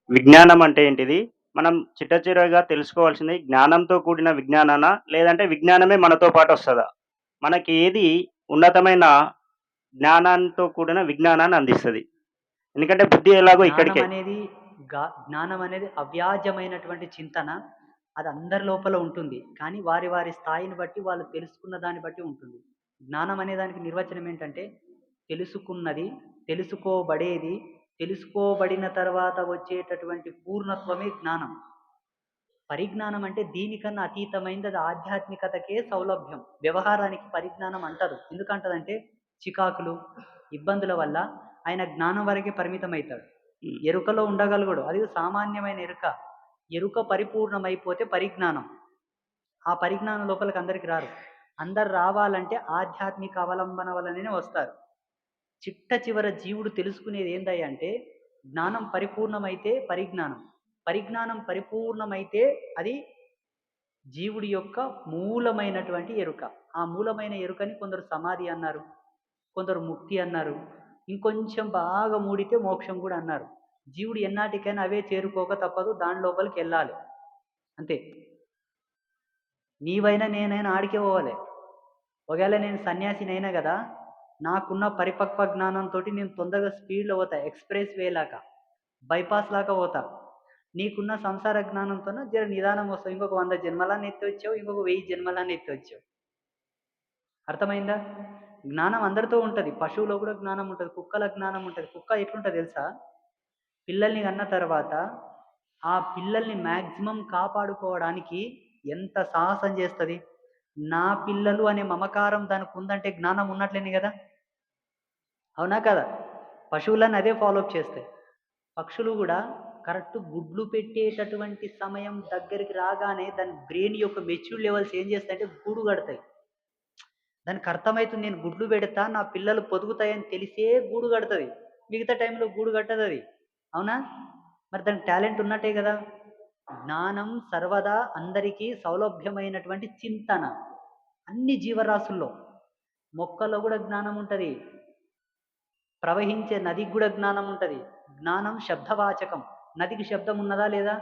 విజ్ఞానం అంటే ఏంటిది? మనం చిట్టచివరగా తెలుసుకోవాల్సింది జ్ఞానంతో కూడిన విజ్ఞానానా? లేదంటే విజ్ఞానమే మనతో పాటొస్తదా? మనకి ఏది ఉన్నతమైన జ్ఞానంతో కూడిన విజ్ఞానాన్ని అందిస్తది? ఎందుకంటే బుద్ధి ఎలాగో జ్ఞానం ఇక్కడికే. అనేది జ్ఞానం అనేది అవ్యాజమైనటువంటి చింతన. అది అందరి లోపల ఉంటుంది. కానీ వారి వారి స్థాయిని బట్టి వాళ్ళు తెలుసుకున్న దాన్ని బట్టి ఉంటుంది. జ్ఞానం అనే దానికి నిర్వచనం ఏంటంటే తెలుసుకున్నది, తెలుసుకోబడేది, తెలుసుకోబడిన తర్వాత వచ్చేటటువంటి పూర్ణత్వమే జ్ఞానం. పరిజ్ఞానం అంటే దీనికన్నా అతీతమైనది, అది ఆధ్యాత్మికతకే సౌలభ్యం. వ్యవహారానికి పరిజ్ఞానం అంటదు. ఎందుకంటదంటే చికాకులు, ఇబ్బందుల వల్ల ఆయన జ్ఞానం వరకే పరిమితమవుతాడు. హ్మ్. ఎరుకలో ఉండగలుగుడు. అది సామాన్యమైన ఎరుక. ఎరుక పరిపూర్ణమైపోతే పరిజ్ఞానం. ఆ పరిజ్ఞానం లోపలికి అందరికి రారు. అందరు రావాలంటే ఆధ్యాత్మిక అవలంబన వలననే వస్తారు. చిట్ట చివర జీవుడు తెలుసుకునేది ఏందయ్య అంటే జ్ఞానం పరిపూర్ణమైతే పరిజ్ఞానం. పరిజ్ఞానం పరిపూర్ణమైతే అది జీవుడి యొక్క మూలమైనటువంటి ఎరుక. ఆ మూలమైన ఎరుకని కొందరు సమాధి అన్నారు. కొందరు ముక్తి అన్నారు. ఇంకొంచెం బాగా మూడితే మోక్షం కూడా అన్నారు. జీవుడు ఎన్నాటికైనా అవే చేరుకోక తప్పదు. దాని లోపలికెళ్ళాలి. అంతే. నీవైనా నేనైనా ఆడికే పోవాలి. ఒకవేళ నేను సన్యాసినైనా గదా! నాకున్న పరిపక్వ జ్ఞానంతోటి నేను తొందరగా స్పీడ్‌లో పోతా. ఎక్స్‌ప్రెస్ వే లాగా. బైపాస్ లాగా పోతా. నీకున్న సంసార జ్ఞానంతోన జర నిదానం వస్తావు. ఇంకొక 100 జన్మలన్నా ఎత్తొచ్చావు. ఇంకొక 1000 జన్మలన్నా ఎత్తొచ్చావు. అర్థమైందా? జ్ఞానం అందరితో ఉంటది. పశువులో కూడా జ్ఞానం ఉంటది. కుక్కల జ్ఞానం ఉంటది. కుక్క ఎట్లుంటది తెలుసా? పిల్లల్ని కన్న తర్వాత ఆ పిల్లల్ని మాక్సిమం కాపాడుకోవడానికి ఎంత సాహసం చేస్తది? నా పిల్లలు అనే మమకారం దానికుందంటే జ్ఞానం ఉన్నట్లేనే గదా! అవునా కదా? పశువులన్నీ అదే ఫాలో అప్ చేస్తాయి. పక్షులు గూడా కరెక్ట్ గుడ్లు పెట్టేటటువంటి సమయం దగ్గరికి రాగానే దాని బ్రెయిన్ యొక్క మెచ్యూర్ లెవెల్స్ ఏం చేస్తాయంటే గూడు కడతాయి. దానికి అర్థమైతుంది నేను గుడ్లు పెడతా, నా పిల్లలు పొదుగుతాయని తెలిసే గూడు కడతది. మిగతా టైంలో గూడు కట్టదది. అవునా? మరి దానికి టాలెంట్ ఉన్నట్టే గదా! జ్ఞానం సర్వదా అందరికీ సౌలభ్యమైనటువంటి చింతన. అన్ని జీవరాశుల్లో. మొక్కలో గూడా జ్ఞానం ఉంటది. ప్రవహించే నదికి గూడా జ్ఞానం ఉంటది. జ్ఞానం శబ్దవాచకం. నదికి శబ్దం ఉన్నదా లేదా?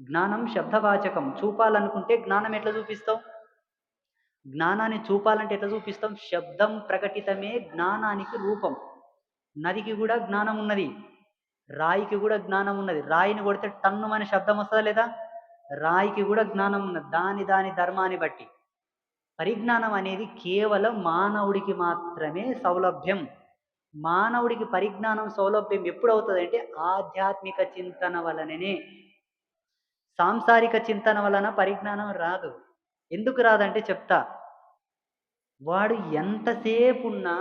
జ్ఞానం శబ్దవాచకం. చూపాలనుకుంటే జ్ఞానం ఎట్లా చూపిస్తావు? జ్ఞానాన్ని చూపాలంటే ఎట్లా చూపిస్తాం? శబ్దం ప్రకటితమే జ్ఞానానికి రూపం. నదికి గూడా జ్ఞానం ఉన్నది. రాయికి గూడా జ్ఞానం ఉన్నది. రాయిని కొడితే టన్నుమని శబ్దం వస్తదా లేదా? రాయికి గూడా జ్ఞానం ఉన్నది. దాని దాని ధర్మాన్ని బట్టి. పరిజ్ఞానం అనేది కేవలం మానవుడికి మాత్రమే సౌలభ్యం. మానవుడికి పరిజ్ఞానం సౌలభ్యం ఎప్పుడవుతదంటే ఆధ్యాత్మిక చింతన వలననే. సాంసారిక చింతన వలన పరిజ్ఞానం రాదు. ఎందుకు రాదంటే చెప్తా. వాడు ఎంతసేపున్నా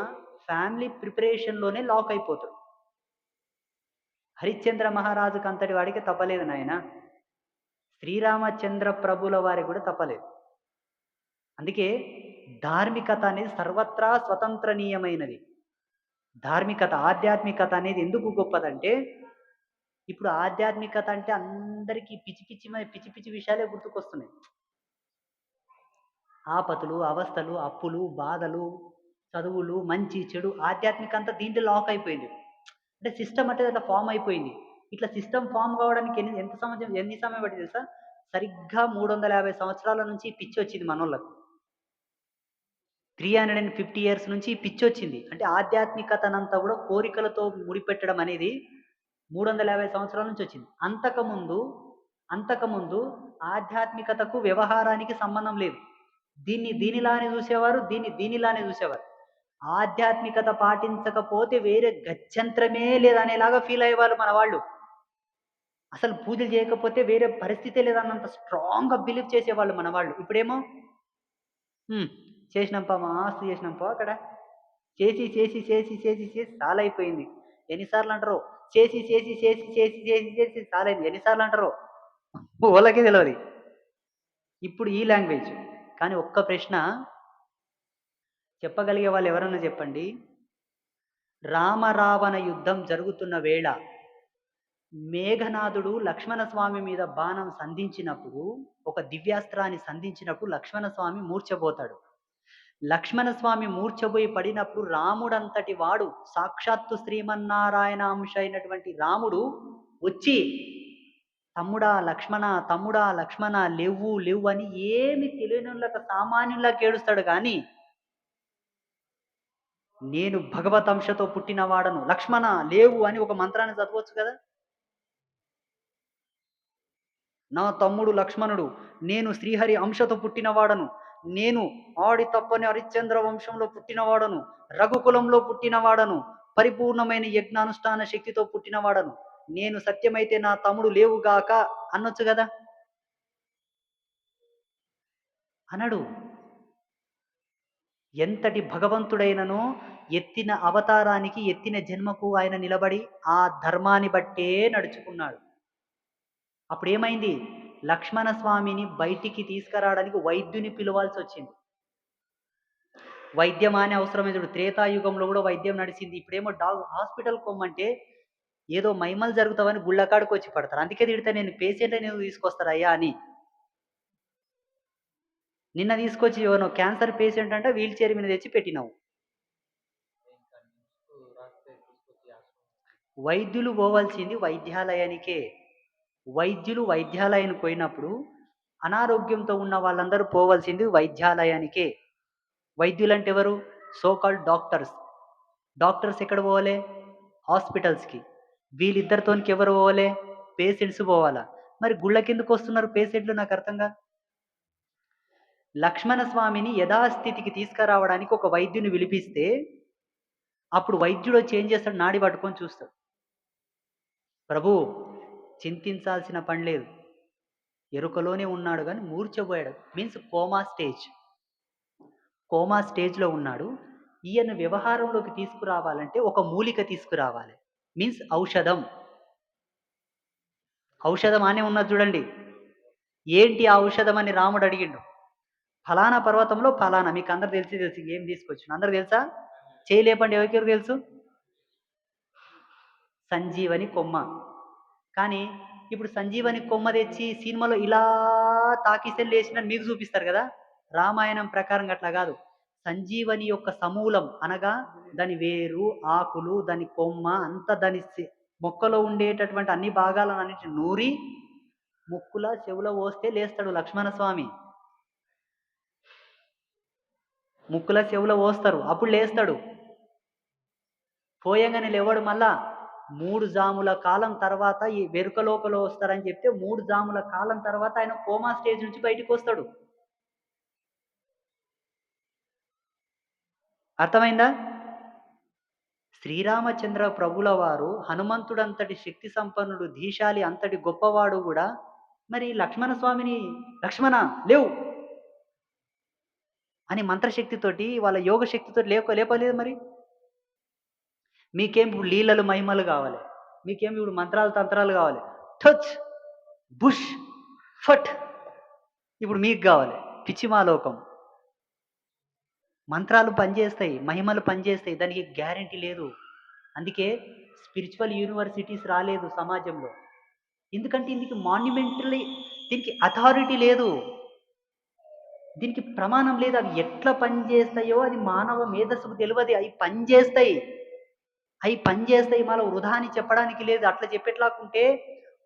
ఫ్యామిలీ ప్రిపరేషన్‌లోనే లాక్ అయిపోతాడు. హరిశ్చంద్ర మహారాజుకి అంతటి వాడికి తప్పలేదు నాయన. శ్రీరామచంద్ర ప్రభుల వారికి కూడా తప్పలేదు. అందుకే ధార్మికత అనేది సర్వత్రా స్వతంత్రనీయమైనది. ధార్మికత, ఆధ్యాత్మికత అనేది ఎందుకు గొప్పదంటే, ఇప్పుడు ఆధ్యాత్మికత అంటే అందరికీ పిచ్చి పిచ్చి విషయాలే గుర్తుకొస్తున్నాయి. ఆపతులు, అవస్థలు, అప్పులు, బాధలు, చదువులు, మంచి, చెడు ఆధ్యాత్మిక అంతా దీంట్లో లాక్ అయిపోయింది. అంటే సిస్టమ్ అంటే అట్లా ఫార్మ్ అయిపోయింది. ఇట్లా సిస్టమ్ ఫార్మ్ కావడానికి ఎన్ని సమయం పట్టింది తెలుసా? సరిగ్గా 350 సంవత్సరాల నుంచి ఈ పిచ్చొచ్చింది మనోళ్ళకు. 350 ఇయర్స్ నుంచి ఈ పిచ్చొచ్చింది. అంటే ఆధ్యాత్మికతనంతా కూడా కోరికలతో ముడిపెట్టడం అనేది 350 సంవత్సరాల నుంచి వచ్చింది. అంతకుముందు ఆధ్యాత్మికతకు, వ్యవహారానికి సంబంధం లేదు. దీన్ని దీనిలానే చూసేవారు. దీన్ని దీనిలానే చూసేవారు. ఆధ్యాత్మికత పాటించకపోతే వేరే గత్యంతరమే లేదనేలాగా ఫీల్ అయ్యేవాళ్ళు మన వాళ్ళు. అసలు పూజలు చేయకపోతే వేరే పరిస్థితే లేదన్నంత స్ట్రాంగ్‌గా బిలీవ్ చేసేవాళ్ళు మన వాళ్ళు. ఇప్పుడేమో హ్మ్. చేసినాంపా మస్తు చేసినాంపా అక్కడ. చేసి సాలయిపోయింది. ఎన్ని సార్లంటరో. చేసి సాలైంది. ఎన్ని సార్లంటరో. ఓళ్ళకే తెలవది. ఇప్పుడు ఈ లాంగ్వేజ్. కానీ ఒక్క ప్రశ్న చెప్పగలిగే వాళ్ళు ఎవరన్నా చెప్పండి. రామ రావణ యుద్ధం జరుగుతున్న వేళ మేఘనాథుడు లక్ష్మణస్వామి మీద బాణం సంధించినప్పుడు, ఒక దివ్యాస్త్రాన్ని సంధించినప్పుడు లక్ష్మణస్వామి మూర్ఛబోతాడు. లక్ష్మణస్వామి మూర్ఛబోయి పడినప్పుడు రాముడంతటి వాడు సాక్షాత్తు శ్రీమన్నారాయణ అంశ అయినటువంటి రాముడు వచ్చి తమ్ముడా లక్ష్మణ, తమ్ముడా లక్ష్మణ లెవ్వు, లెవ్వు అని ఏమి తెలియనోళ్ళక సామాన్యుల్లాగా ఏడుస్తాడు గానీ, నేను భగవతంశతో పుట్టినవాడను, లక్ష్మణ లేవు అని ఒక మంత్రాన్ని చదవచ్చు కదా! నా తమ్ముడు లక్ష్మణుడు, నేను శ్రీహరి అంశతో పుట్టినవాడను, నేను ఆడి తప్పని హరిశ్చంద్ర వంశంలో పుట్టినవాడను, రఘుకులంలో పుట్టినవాడను, పరిపూర్ణమైన యజ్ఞానుష్ఠాన శక్తితో పుట్టినవాడను, నేను సత్యమైతే నా తమ్ముడు లేవుగాక అనొచ్చు కదా! అనడు. ఎంతటి భగవంతుడైననో ఎత్తిన అవతారానికి, ఎత్తిన జన్మకు ఆయన నిలబడి ఆ ధర్మాన్ని బట్టే నడుచుకున్నాడు. అప్పుడేమైంది? లక్ష్మణ స్వామిని బయటికి తీసుకురావడానికి వైద్యుని పిలవాల్సొచ్చింది. వైద్యమా అని అవసరమే చూడు. త్రేతాయుగంలో కూడా వైద్యం నడిచింది. ఇప్పుడేమో హాస్పిటల్‌కి పొమ్మంటే ఏదో మైమలు జరుగుతావని గుళ్ళ కాడికొచ్చి పడతారు. అందుకే తిడతా నేను పేషెంట్‌ని ఎందుకు తీసుకొస్తారయ్యా అని. నిన్న తీసుకొచ్చి ఎవరినో క్యాన్సర్ పేషెంట్ అంట వీల్ చైర్ మీద తెచ్చి పెట్టినావు. వైద్యులు పోవాల్సింది వైద్యాలయానికే. వైద్యులు వైద్యాలయానికి పోయినప్పుడు అనారోగ్యంతో ఉన్న వాళ్ళందరూ పోవాల్సింది వైద్యాలయానికే. వైద్యులంటే ఎవరు? So called doctors. డాక్టర్స్ ఎక్కడ పోవాలి? హాస్పిటల్స్‌కి. వీళ్ళిద్దరితోనికి ఎవరు పోవాలి? పేషెంట్స్ పోవాలా. మరి గుళ్ళకెందుకు వస్తున్నారు పేషెంట్లు నాకు అర్థం కాదు. లక్ష్మణ స్వామిని యథాస్థితికి తీసుకురావడానికి ఒక వైద్యుని పిలిపిస్తే అప్పుడు వైద్యుడొచ్చి ఏం చేస్తాడు? నాడి పట్టుకొని చూస్తాడు. ప్రభూ చింతించాల్సిన పని లేదు. ఎరుకలోనే ఉన్నాడు గానీ మూర్ఛపోయాడు. Means coma stage. కోమా స్టేజ్‌లో ఉన్నాడు. ఈయన వ్యవహారంలోకి తీసుకురావాలంటే ఒక మూలిక తీసుకురావాలి. మీన్స్ ఔషధం. ఔషధం ఆనే ఉన్నది చూడండి. ఏంటి ఆ ఔషధం అని రాముడు అడిగిండు. ఫలానా పర్వతంలో ఫలానా మీకందరికి తెలుసు. ఏం తీసుకొచ్చిండు అందరికి తెలుసా? చేయి లేపండి ఎవరికెవరికి తెలుసు? సంజీవని కొమ్మ. కానీ ఇప్పుడు సంజీవని కొమ్మ తెచ్చి సినిమాలో ఇలా తాకిస్తే లేచిందని మీకు చూపిస్తారు కదా! రామాయణం ప్రకారం అట్లా కాదు. సంజీవని యొక్క సమూలం అనగా దాని వేరు, ఆకులు, దాని కొమ్మ అంతా దాని మొక్కలో ఉండేటటువంటి అన్ని భాగాలను అన్నిటిని నూరి ముక్కుల చెవులో పోస్తే లేస్తాడు లక్ష్మణ స్వామి. ముక్కుల చెవులో పోస్తారు. అప్పుడు లేస్తాడు. పోయంగానే లేవడు మళ్ళా. 3 జాముల కాలం తర్వాత ఈ వెరుకలోకలో వస్తారని చెప్తే 3 జాముల కాలం తర్వాత ఆయన కోమా స్టేజ్ నుంచి బయటికొస్తాడు. అర్థమైందా? శ్రీరామచంద్ర ప్రభుల వారు హనుమంతుడంతటి శక్తి సంపన్నుడు, ధీశాలి అంతటి గొప్పవాడు గూడా మరి లక్ష్మణ స్వామిని "లక్ష్మణ లేవు" అని మంత్రశక్తితోటి వాళ్ళ యోగ శక్తితోటి లేపలేదు మరి. మీకేం ఇప్పుడు లీలలు, మహిమలు గావాలి. మీకేం ఇప్పుడు మంత్రాలు, తంత్రాలు గావాలి. టచ్, బుష్, ఫట్ ఇప్పుడు మీకు గావాలి. పిచ్చిమాలోకం. మంత్రాలు పనిచేస్తాయి. మహిమలు పనిచేస్తాయి. దానికి గ్యారంటీ లేదు. అందుకే స్పిరిచువల్ యూనివర్సిటీస్ రాలేదు సమాజంలో. ఎందుకంటే దీనికి మాన్యుమెంటల్లీ దీనికి అథారిటీ లేదు. దీనికి ప్రమాణం లేదు. అవి ఎట్లా పనిచేస్తాయో అది మానవ మేధస్సుకు తెలవది. అవి పనిచేస్తాయి. అవి పనిచేస్తాయి. మళ్ళా వృధా అని చెప్పడానికి లేదు. అట్లా చెప్పేట్లాకుంటే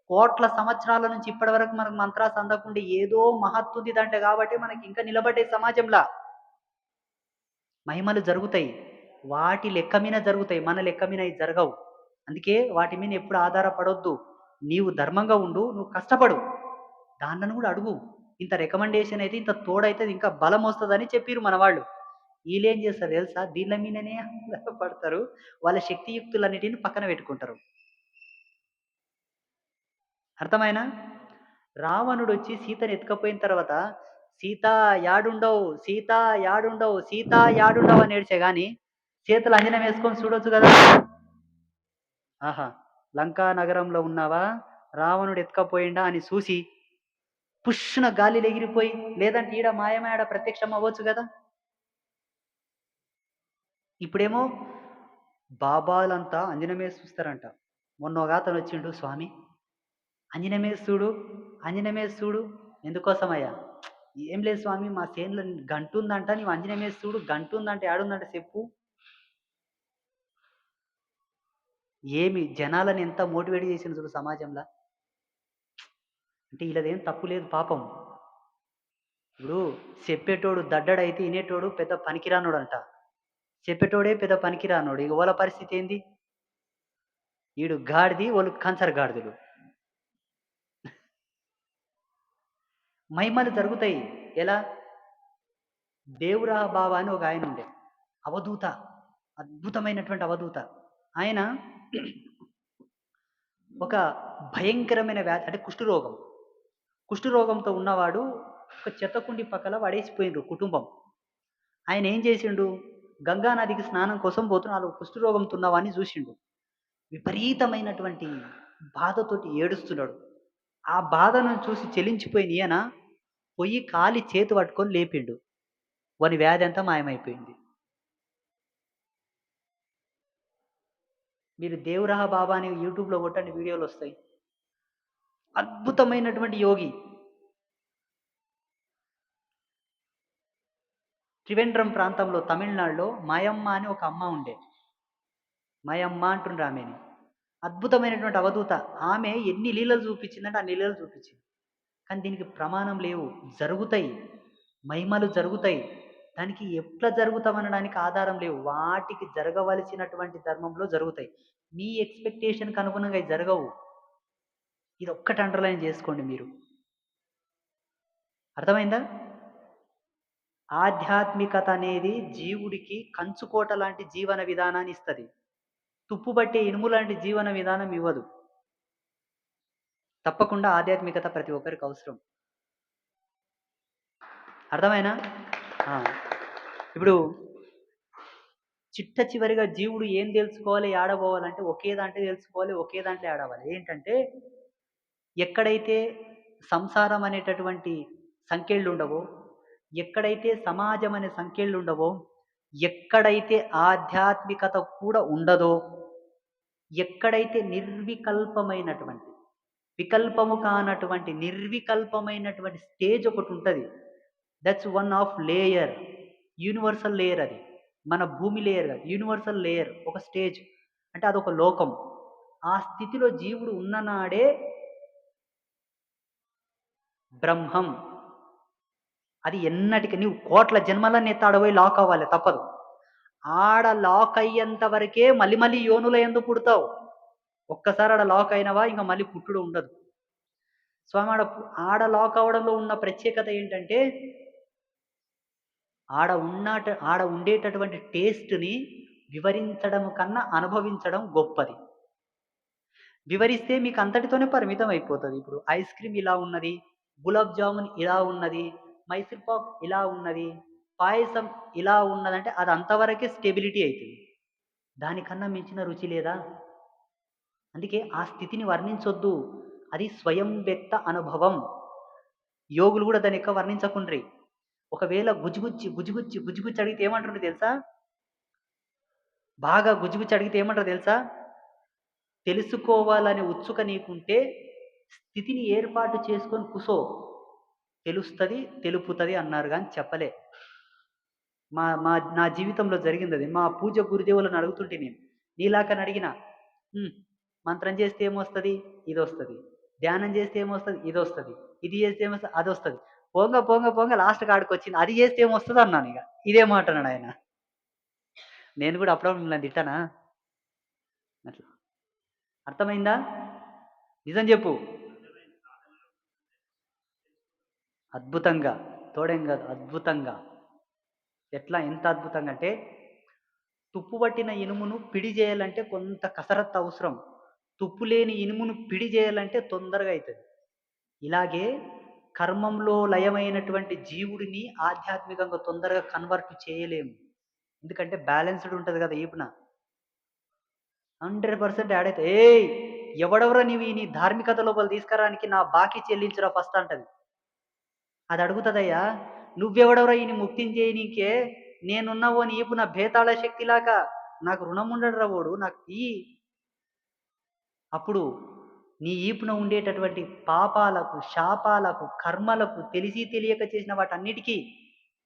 కోట్ల సంవత్సరాల నుంచి ఇప్పటి వరకు మనకు మంత్రాలు అందకుండా ఏదో మహత్తుంది దాంట్లో కాబట్టి మనకి ఇంకా నిలబడ్డే సమాజంలా. మహిమలు జరుగుతాయి. వాటి లెక్క మీద జరుగుతాయి. మన లెక్క మీద అయి జరగవు. అందుకే వాటి మీద ఎప్పుడు ఆధారపడొద్దు. నీవు ధర్మంగా ఉండు. నువ్వు కష్టపడు. దాన్నను కూడా అడుగు. ఇంత రికమెండేషన్ అయితే ఇంత తోడైతే ఇంకా బలం వస్తదని చెప్పిర్రు మన వాళ్ళు. ఈళ్ళేం చేస్తారు తెలుసా? దీనిల మీదనే ఆధారపడతారు. వాళ్ళ శక్తియుక్తులన్నిటిని పక్కన పెట్టుకుంటారు. అర్థమైనా? రావణుడొచ్చి సీతని ఎత్తుకపోయిన తర్వాత సీత యాడుండవు, సీత యాడుండవు, సీత యాడుండవు అని ఏడ్చే గాని చేతులు అంజనం వేసుకొని చూడొచ్చు కదా! ఆహా! లంకా నగరంలో ఉన్నావా? రావణుడు ఎత్తుకపోయిండా అని చూసి పుష్షున గాలిలో ఎగిరిపోయి లేదంటే ఈడ మాయమాడ ప్రత్యక్షం అవ్వచ్చు కదా! ఇప్పుడేమో బాబాలంతా అంజనమేసి చూస్తారంట. మొన్న ఒకాతను వచ్చిండు, "స్వామి అంజనమేసి చూడు, అంజనమేసి చూడు." "ఎందుకోసమయ్యా?" "ఏం లేదు స్వామి మా చేనులో గంటుందంట నీవు అంజనమేసి చూడు, గంటుందంట ఏడుందంట చెప్పు." ఏమి జనాలను ఎంత మోటివేట్ చేసిండు చూడు సమాజంలో. అంటే ఈళ్ళదేం తప్పు లేదు పాపం. ఇప్పుడు చెప్పేటోడు దడ్డడైతే ఇనేటోడు పెద్ద పనికిరానోడంట. చెప్పేటోడే పెద్ద పనికిరానోడు. ఇగ వాళ్ళ పరిస్థితి ఏంది? ఈడు గాడిది, వోళ్ళు కంచర గాడిదలు. మహిమలు జరుగుతాయి. ఎలా? దేవుడా బావ అని ఒక ఆయన ఉండే. అవధూత. అద్భుతమైనటువంటి అవధూత. ఆయన ఒక భయంకరమైన వ్యాధి అంటే కుష్ఠరోగం. కుష్ఠరోగంతో ఉన్నవాడు ఒక చెత్తకుండి పక్కల పడేసిపోయిండ్రు కుటుంబం. ఆయన ఏం చేసిండు? గంగా నదికి స్నానం కోసం పోతున్న ఆళ్ళు కుష్ఠరోగంతో ఉన్నవాడిని చూసిండు. విపరీతమైనటువంటి బాధతోటి ఏడుస్తున్నాడు. ఆ బాధను చూసి చెలించిపోయిన ఈయన పొయ్యి కాలి చేతి పట్టుకొని లేపిండు. వాని వ్యాధి అంతా మాయమైపోయింది. మీరు దేవరహ బాబా అని యూట్యూబ్‌లో కొట్టండి వీడియోలొస్తాయి. అద్భుతమైనటువంటి యోగి. త్రివేంద్రం ప్రాంతంలో తమిళనాడులో మాయమ్మ అని ఒక అమ్మ ఉండే. మాయమ్మ అంటుండ్రు ఆమెని. అద్భుతమైనటువంటి అవధూత. ఆమె ఎన్ని లీలలు చూపించిందంటే అన్ని లీలలు చూపించింది. కానీ దీనికి ప్రమాణం లేవు. జరుగుతాయి. మహిమలు జరుగుతాయి. దానికి ఎట్లా జరుగుతామనడానికి ఆధారం లేవు. వాటికి జరగవలసినటువంటి ధర్మంలో జరుగుతాయి. మీ ఎక్స్‌పెక్టేషన్‌కి అనుగుణంగా అయి జరగవు. ఇదొక్కటి అండర్‌లైన్ చేసుకోండి మీరు. అర్థమైందా? ఆధ్యాత్మికత అనేది జీవుడికి కంచుకోట లాంటి జీవన విధానాన్ని ఇస్తది. తుప్పుబట్టే ఇనుము లాంటి జీవన విధానం ఇవ్వదు. తప్పకుండా ఆధ్యాత్మికత ప్రతి ఒక్కరికి అవసరం. అర్థమైనా? ఆ! ఇప్పుడు చిట్ట చివరిగా జీవుడు ఏం తెలుసుకోవాలి, ఏడ పోవాలంటే ఒకే దాంట్లో తెలుసుకోవాలి, ఒకే దాంట్లో ఏడవాలి. ఏంటంటే ఎక్కడైతే సంసారం అనేటటువంటి సంకెళ్ళుండవో, ఎక్కడైతే సమాజం అనే సంకెళ్ళుండవో, ఎక్కడైతే ఆధ్యాత్మికత కూడా ఉండదో, ఎక్కడైతే నిర్వికల్పమైనటువంటి, వికల్పము కానటువంటి నిర్వికల్పమైనటువంటి స్టేజ్ ఒకటుంటది. That's one of layer. Universal layer అది. మన భూమి లేయర్ కాదు. Universal layer. ఒక స్టేజ్. అంటే అదొక లోకం. ఆ స్థితిలో జీవుడు ఉన్ననాడే బ్రహ్మం. అది ఎన్నటికి నీవు కోట్ల జన్మలన్నీ ఎత్తాడబోయి లాక్ అవ్వాలి తప్పదు. ఆడ లాక్ అయ్యేంత వరకే మళ్ళీ మళ్ళీ యోనుల యందు పుడతావు. ఒక్కసారి ఆడ లాక్ అయినవా ఇంక మళ్ళీ పుట్టుడు ఉండదు. స్వామి ఆడ లాక్ అవ్వడంలో ఉన్న ప్రత్యేకత ఏంటంటే ఆడ ఉండేటటువంటి టేస్ట్‌ని వివరించడం కన్నా అనుభవించడం గొప్పది. వివరిస్తే మీకు అంతటితోనే పరిమితం అయిపోతది. ఇప్పుడు ఐస్ క్రీమ్ ఇలా ఉన్నది, గులాబ్ జామున్ ఇలా ఉన్నది, మైసూర్ పాక్ ఇలా ఉన్నది, పాయసం ఇలా ఉన్నదంటే అది అంతవరకే స్టెబిలిటీ అయితది. దానికన్నా మించిన రుచి లేదా? అందుకే ఆ స్థితిని వర్ణించొద్దు. అది స్వయం వ్యక్త అనుభవం. యోగులు కూడా దాన్ని ఎక్కువ వర్ణించకుండ్రి. ఒకవేళ గుజిగుచ్చి అడిగితే ఏమంటారో తెలుసా? బాగా గుజిగుచ్చి అడిగితే ఏమంటారో తెలుసా? తెలుసుకోవాలనే ఉత్సుక నీకుంటే స్థితిని ఏర్పాటు చేసుకొని కూసో. తెలుస్తది, తెలుపుతది అన్నారు గాని చెప్పలే. మా మా నా జీవితంలో జరిగిందది. మా పూజ గురుదేవులను అడుగుతుంటే నేను. నీలాకని అడిగిన. మంత్రం చేస్తే ఏమొస్తది? ఇదొస్తది. ధ్యానం చేస్తే ఏమొస్తది? ఇదొస్తది. ఇది చేస్తే ఏమొస్తది? అదొస్తది. పోంగ లాస్ట్ కాడికొచ్చింది. అది చేస్తే ఏమొస్తది అన్నానిగ. ఇదే మాట అన్నాడాయన. నేను కూడా అప్పుడప్పుడు మిమ్మల్ని తిట్టానా? అట్లా. అర్థమైందా? నిజం చెప్పు. అద్భుతంగా. తోడేం కాదు. అద్భుతంగా. ఎట్లా ఎంత అద్భుతంగా అంటే తుప్పు పట్టిన ఇనుమును పిడి చేయాలంటే కొంత కసరత్తు అవసరం. తుప్పు లేని ఇనుమును పిడి చేయాలంటే తొందరగా అయితది. ఇలాగే కర్మంలో లయమైనటువంటి జీవుడిని ఆధ్యాత్మికంగా తొందరగా కన్వర్ట్ చేయలేము. ఎందుకంటే బ్యాలెన్స్‌డ్ ఉంటది కదా ఈపున. 100% యాడ్ అయితది. "ఏయ్! ఎవడెవరో నీవు నీ ధార్మికత లోపల తీసుకురానికి నా బాకీ చెల్లించురా ఫస్ట్" అంటది. అది అడుగుతదయ్యా. "నువ్వెవడెవరో ఈయన్ని ముక్తిని చేయనీకే నేనున్నవో నీ ఈపున భేతాళ శక్తిలాగా నాకు రుణం ఉండడురా ఓడు నాకు ఇయ్యి." అప్పుడు నీ ఈపున ఉండేటటువంటి పాపాలకు, శాపాలకు, కర్మలకు తెలిసి తెలియక చేసిన వాటన్నిటికీ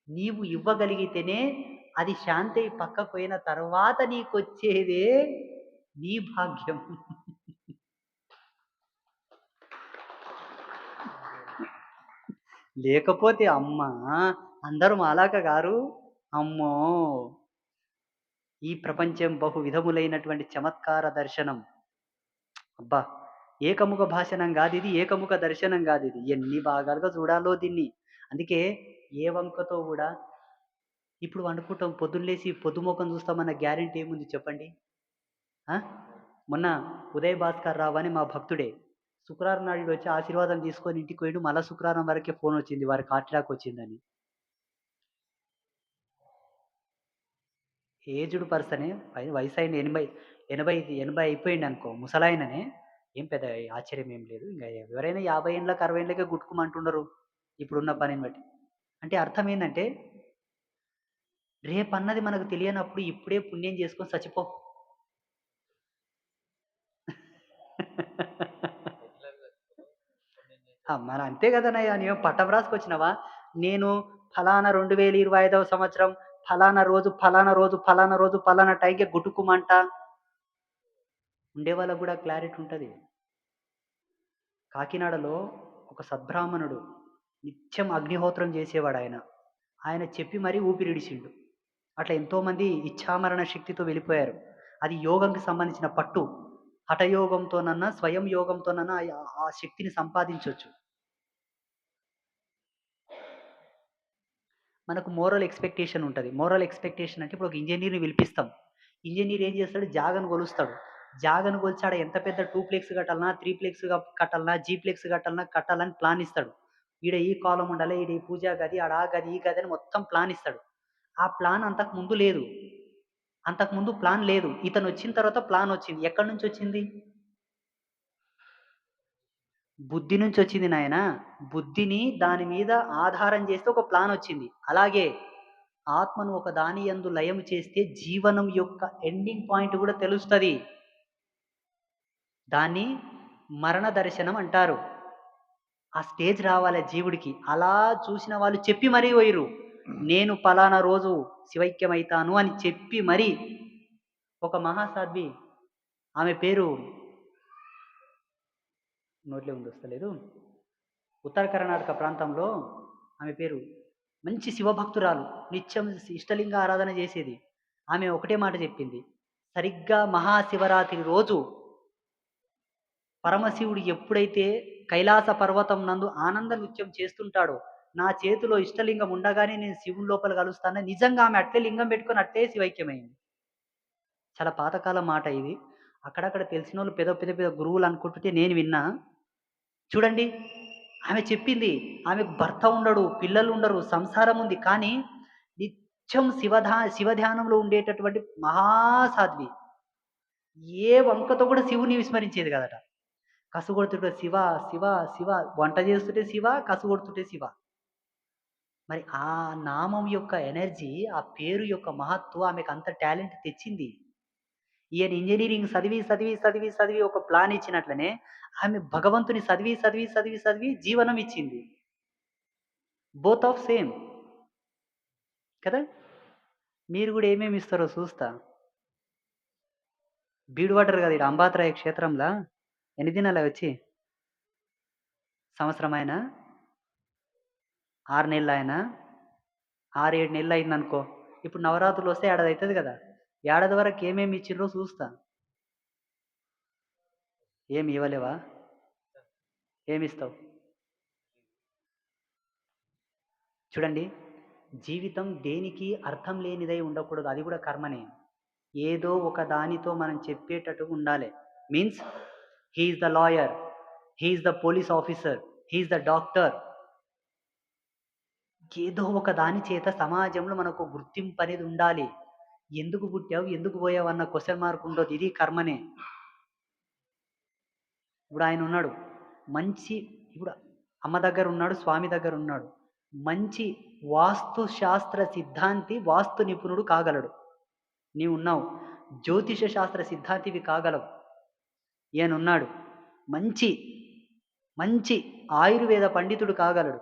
నీవు ఇవ్వగలిగితేనే అది శాంతయి పక్కకు పోయిన తర్వాత నీకొచ్చేదే నీ భాగ్యం. లేకపోతే అమ్మా! అందరూ మాలాక గారు. అమ్మో! ఈ ప్రపంచం బహు విధములైనటువంటి చమత్కార దర్శనం. అబ్బా! ఏకముఖ భాషణం గాదిది. ఏకముఖ దర్శనం గాదిది. ఎన్ని భాగాలుగా చూడాలో దీన్ని. అందుకే ఏ వంకతో గూడా ఇప్పుడు వండుకుంటాం. పొద్దున్న లేసి పొద్దుమూకం చూస్తామన్న గ్యారంటీ ఏముంది చెప్పండి? ఆ! మొన్న ఉదయ్ భాస్కర్ రావు అని మా భక్తుడే. శుక్రవారం నాడు ఈడొచ్చి ఆశీర్వాదం తీసుకొని ఇంటికి పోయిండు. మళ్ళా శుక్రవారం వరకే ఫోనొచ్చింది. వారికి హార్ట్ అటాక్ వచ్చిందని. ఏజ్డ్ పర్సనే వయసైన 80, 80 అయిపోయిండనుకో ముసలాయననే. ఏం పెద్ద ఆశ్చర్యం ఏం లేదు. ఇంగ ఎవరైనా 50 ఏండ్లకు, 60 ఏండ్లకే గుట్టుకుమంటున్నరు. ఇప్పుడున్న పనిని బట్టి. అంటే అర్థం ఏందంటే, రేపన్నది మనకు తెలియనప్పుడు ఇప్పుడే పుణ్యం చేసుకొని సచ్చిపో. మరి అంతే గదన్నయ్య. నీవేం పట్టం రాసుకొచ్చినవా? నేను ఫలానా 2025వ సంవత్సరం ఫలానా రోజు, ఫలానా రోజు, ఫలానా రోజు, ఫలానా టైంకి గుటుక్కుమంటా. ఉండే వాళ్ళకి గూడా క్లారిటీ ఉంటది. కాకినాడలో ఒక సద్బ్రాహ్మణుడు నిత్యం అగ్నిహోత్రం చేసేవాడాయన. ఆయన చెప్పి మరీ ఊపిరిడిచిండు. అట్లా ఎంతోమంది ఇచ్ఛామరణ శక్తితో వెళ్ళిపోయారు. అది యోగంకి సంబంధించిన పట్టు. హఠయోగంతోనన్నా, స్వయం యోగంతోనన్నా ఆ శక్తిని సంపాదించొచ్చు. మనకు మోరల్ ఎక్స్‌పెక్టేషన్ ఉంటది. మోరల్ ఎక్స్‌పెక్టేషన్ అంటే ఇప్పుడు ఒక ఇంజినీర్‌ని పిలిపిస్తాం. ఇంజినీర్ ఏం చేస్తాడు? జాగను కొలుస్తాడు. జాగను కొలిచి ఆడ ఎంత పెద్ద 2 ప్లెక్స్ కట్టాలనా, 3 ప్లెక్స్ కట్టాలనా, జీ ప్లెక్స్ కట్టాలనా, కట్టాలని ప్లాన్ ఇస్తాడు. ఈడ ఈ కాలమ్ ఉండాలి, ఈడ ఈ పూజా గది, ఆడ ఆ గది, ఈ గది అని మొత్తం ప్లాన్ ఇస్తాడు. ఆ ప్లాన్ అంతకు ముందు లేదు. అంతకుముందు ప్లాన్ లేదు. ఇతనొచ్చిన తర్వాత ప్లాన్ వచ్చింది. ఎక్కడి నుంచొచ్చింది? బుద్ధి నుంచొచ్చింది నాయనా. బుద్ధిని దాని మీద ఆధారం చేస్తే ఒక ప్లాన్ వచ్చింది. అలాగే ఆత్మను ఒక దాని యందు లయం చేస్తే జీవనం యొక్క ఎండింగ్ పాయింట్ కూడా తెలుస్తది. దాన్ని మరణ దర్శనం అంటారు. ఆ స్టేజ్ రావాలే జీవుడికి. అలా చూసిన వాళ్ళు చెప్పి మరీ పోయిర్రు. నేను పలానా రోజు శివైక్యమైతాను అని చెప్పి మరీ ఒక మహాసాధ్వి, ఆమె పేరు నోట్లో ఉంది వస్తలేదు. ఉత్తర కర్ణాటక ప్రాంతంలో ఆమె పేరు మంచి శివభక్తురాలు. నిత్యం ఇష్టలింగ ఆరాధన చేసేది. ఆమె ఒకటే మాట చెప్పింది. సరిగ్గా మహాశివరాత్రి రోజు పరమశివుడు ఎప్పుడైతే కైలాస పర్వతం నందు ఆనంద నృత్యం చేస్తుంటాడో, నా చేతిలో ఇష్టలింగం ఉండగానే నేను శివుని లోపల కలుస్తానని నిజంగా ఆమె అట్లే లింగం పెట్టుకొని అట్లే శివైక్యమైంది. చాలా పాతకాలం మాట ఇది. అక్కడక్కడ తెలిసినోళ్ళు పెద్ద పెద్ద పెద్ద గురువులు అనుకుంటుంటే నేను విన్నా. చూడండి, ఆమె చెప్పింది. ఆమెకు భర్త ఉండడు, పిల్లలు ఉండరు, సంసారం ఉంది. కానీ నిత్యం శివ ధ్యానంలో ఉండేటటువంటి మహాసాధ్వి. ఏ వంకతో కూడా శివుని విస్మరించేది కాదట. కసుగొడుతుంటే శివ, శివ, శివ, వంట చేస్తుంటే శివ, కసుగొడుతుంటే శివ. మరి ఆ నామం యొక్క ఎనర్జీ, ఆ పేరు యొక్క మహత్తు ఆమెకు అంత టాలెంట్ తెచ్చింది. ఈయన ఇంజినీరింగ్ చదివి, చదివి, చదివి, చదివి ఒక ప్లాన్ ఇచ్చినట్లనే ఆమె భగవంతుని చదివి, చదివి, చదివి, చదివి జీవనం ఇచ్చింది. బోత్ ఆఫ్ సేమ్ కదా! మీరు గూడా ఏమేమి ఇస్తారో చూస్తా. బీడు పడ్డరు కదా! ఈడ అంబాత్రాయ క్షేత్రంలా. ఎన్ని దినాలే వచ్చి? సంవత్సరమాయనా? 6 నెలలాయనా? 6, 7 నెలలయిందనుకో. ఇప్పుడు నవరాత్రులొస్తే ఏడాది అయితది కదా! ఏడాది వరకు ఏమేమి ఇచ్చిర్రో చూస్తా. ఏమి ఇవ్వలేవా? ఏమిస్తావు? చూడండి, జీవితం దేనికి అర్థం లేనిదై ఉండకూడదు. అది కూడా కర్మనే. ఏదో ఒక దానితో మనం చెప్పేటట్టుగా ఉండాలి. Means he is the lawyer, he is the police officer, he is the doctor. ఏదో ఒక దాని చేత సమాజంలో మనకు గుర్తింపు అనేది ఉండాలి. ఎందుకు పుట్టావు? ఎందుకు పోయావు? అన్న క్వెషన్ మార్క్ ఉండొద్దు. ఇది కర్మనే. ఇప్పుడు ఆయన ఉన్నాడు. మంచి ఇప్పుడు అమ్మ దగ్గర ఉన్నాడు, స్వామి దగ్గర ఉన్నాడు. మంచి వాస్తు శాస్త్ర సిద్ధాంతి, వాస్తు నిపుణుడు కాగలడు. నీవున్నావు. జ్యోతిష శాస్త్ర సిద్ధాంతివి కాగలవు. ఈయనున్నాడు. మంచి, మంచి ఆయుర్వేద పండితుడు కాగలడు.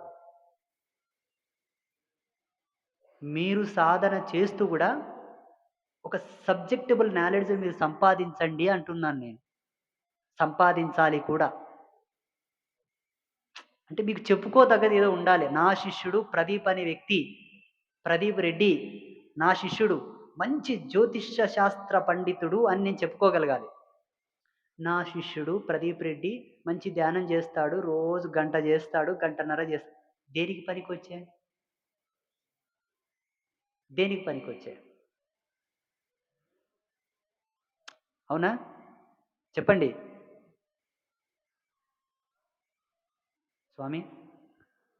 మీరు సాధన చేస్తూ కూడా ఒక సబ్జెక్టబుల్ నాలెడ్జ్ మీరు సంపాదించండి అంటున్నాను నేను. సంపాదించాలి కూడా. అంటే మీకు చెప్పుకోదగ్గది ఏదో ఉండాలి. నా శిష్యుడు ప్రదీప్ అనే వ్యక్తి, ప్రదీప్ రెడ్డి నా శిష్యుడు, మంచి జ్యోతిష్య శాస్త్ర పండితుడు అని నేను చెప్పుకోగలగాలి. నా శిష్యుడు ప్రదీప్ రెడ్డి మంచి ధ్యానం చేస్తాడు. రోజు గంట చేస్తాడు, గంటన్నర చేస్తాడు. దేనికి పనికొచ్చాయి? దేనికి పనికొచ్చాయి? అవునా? చెప్పండి. స్వామి,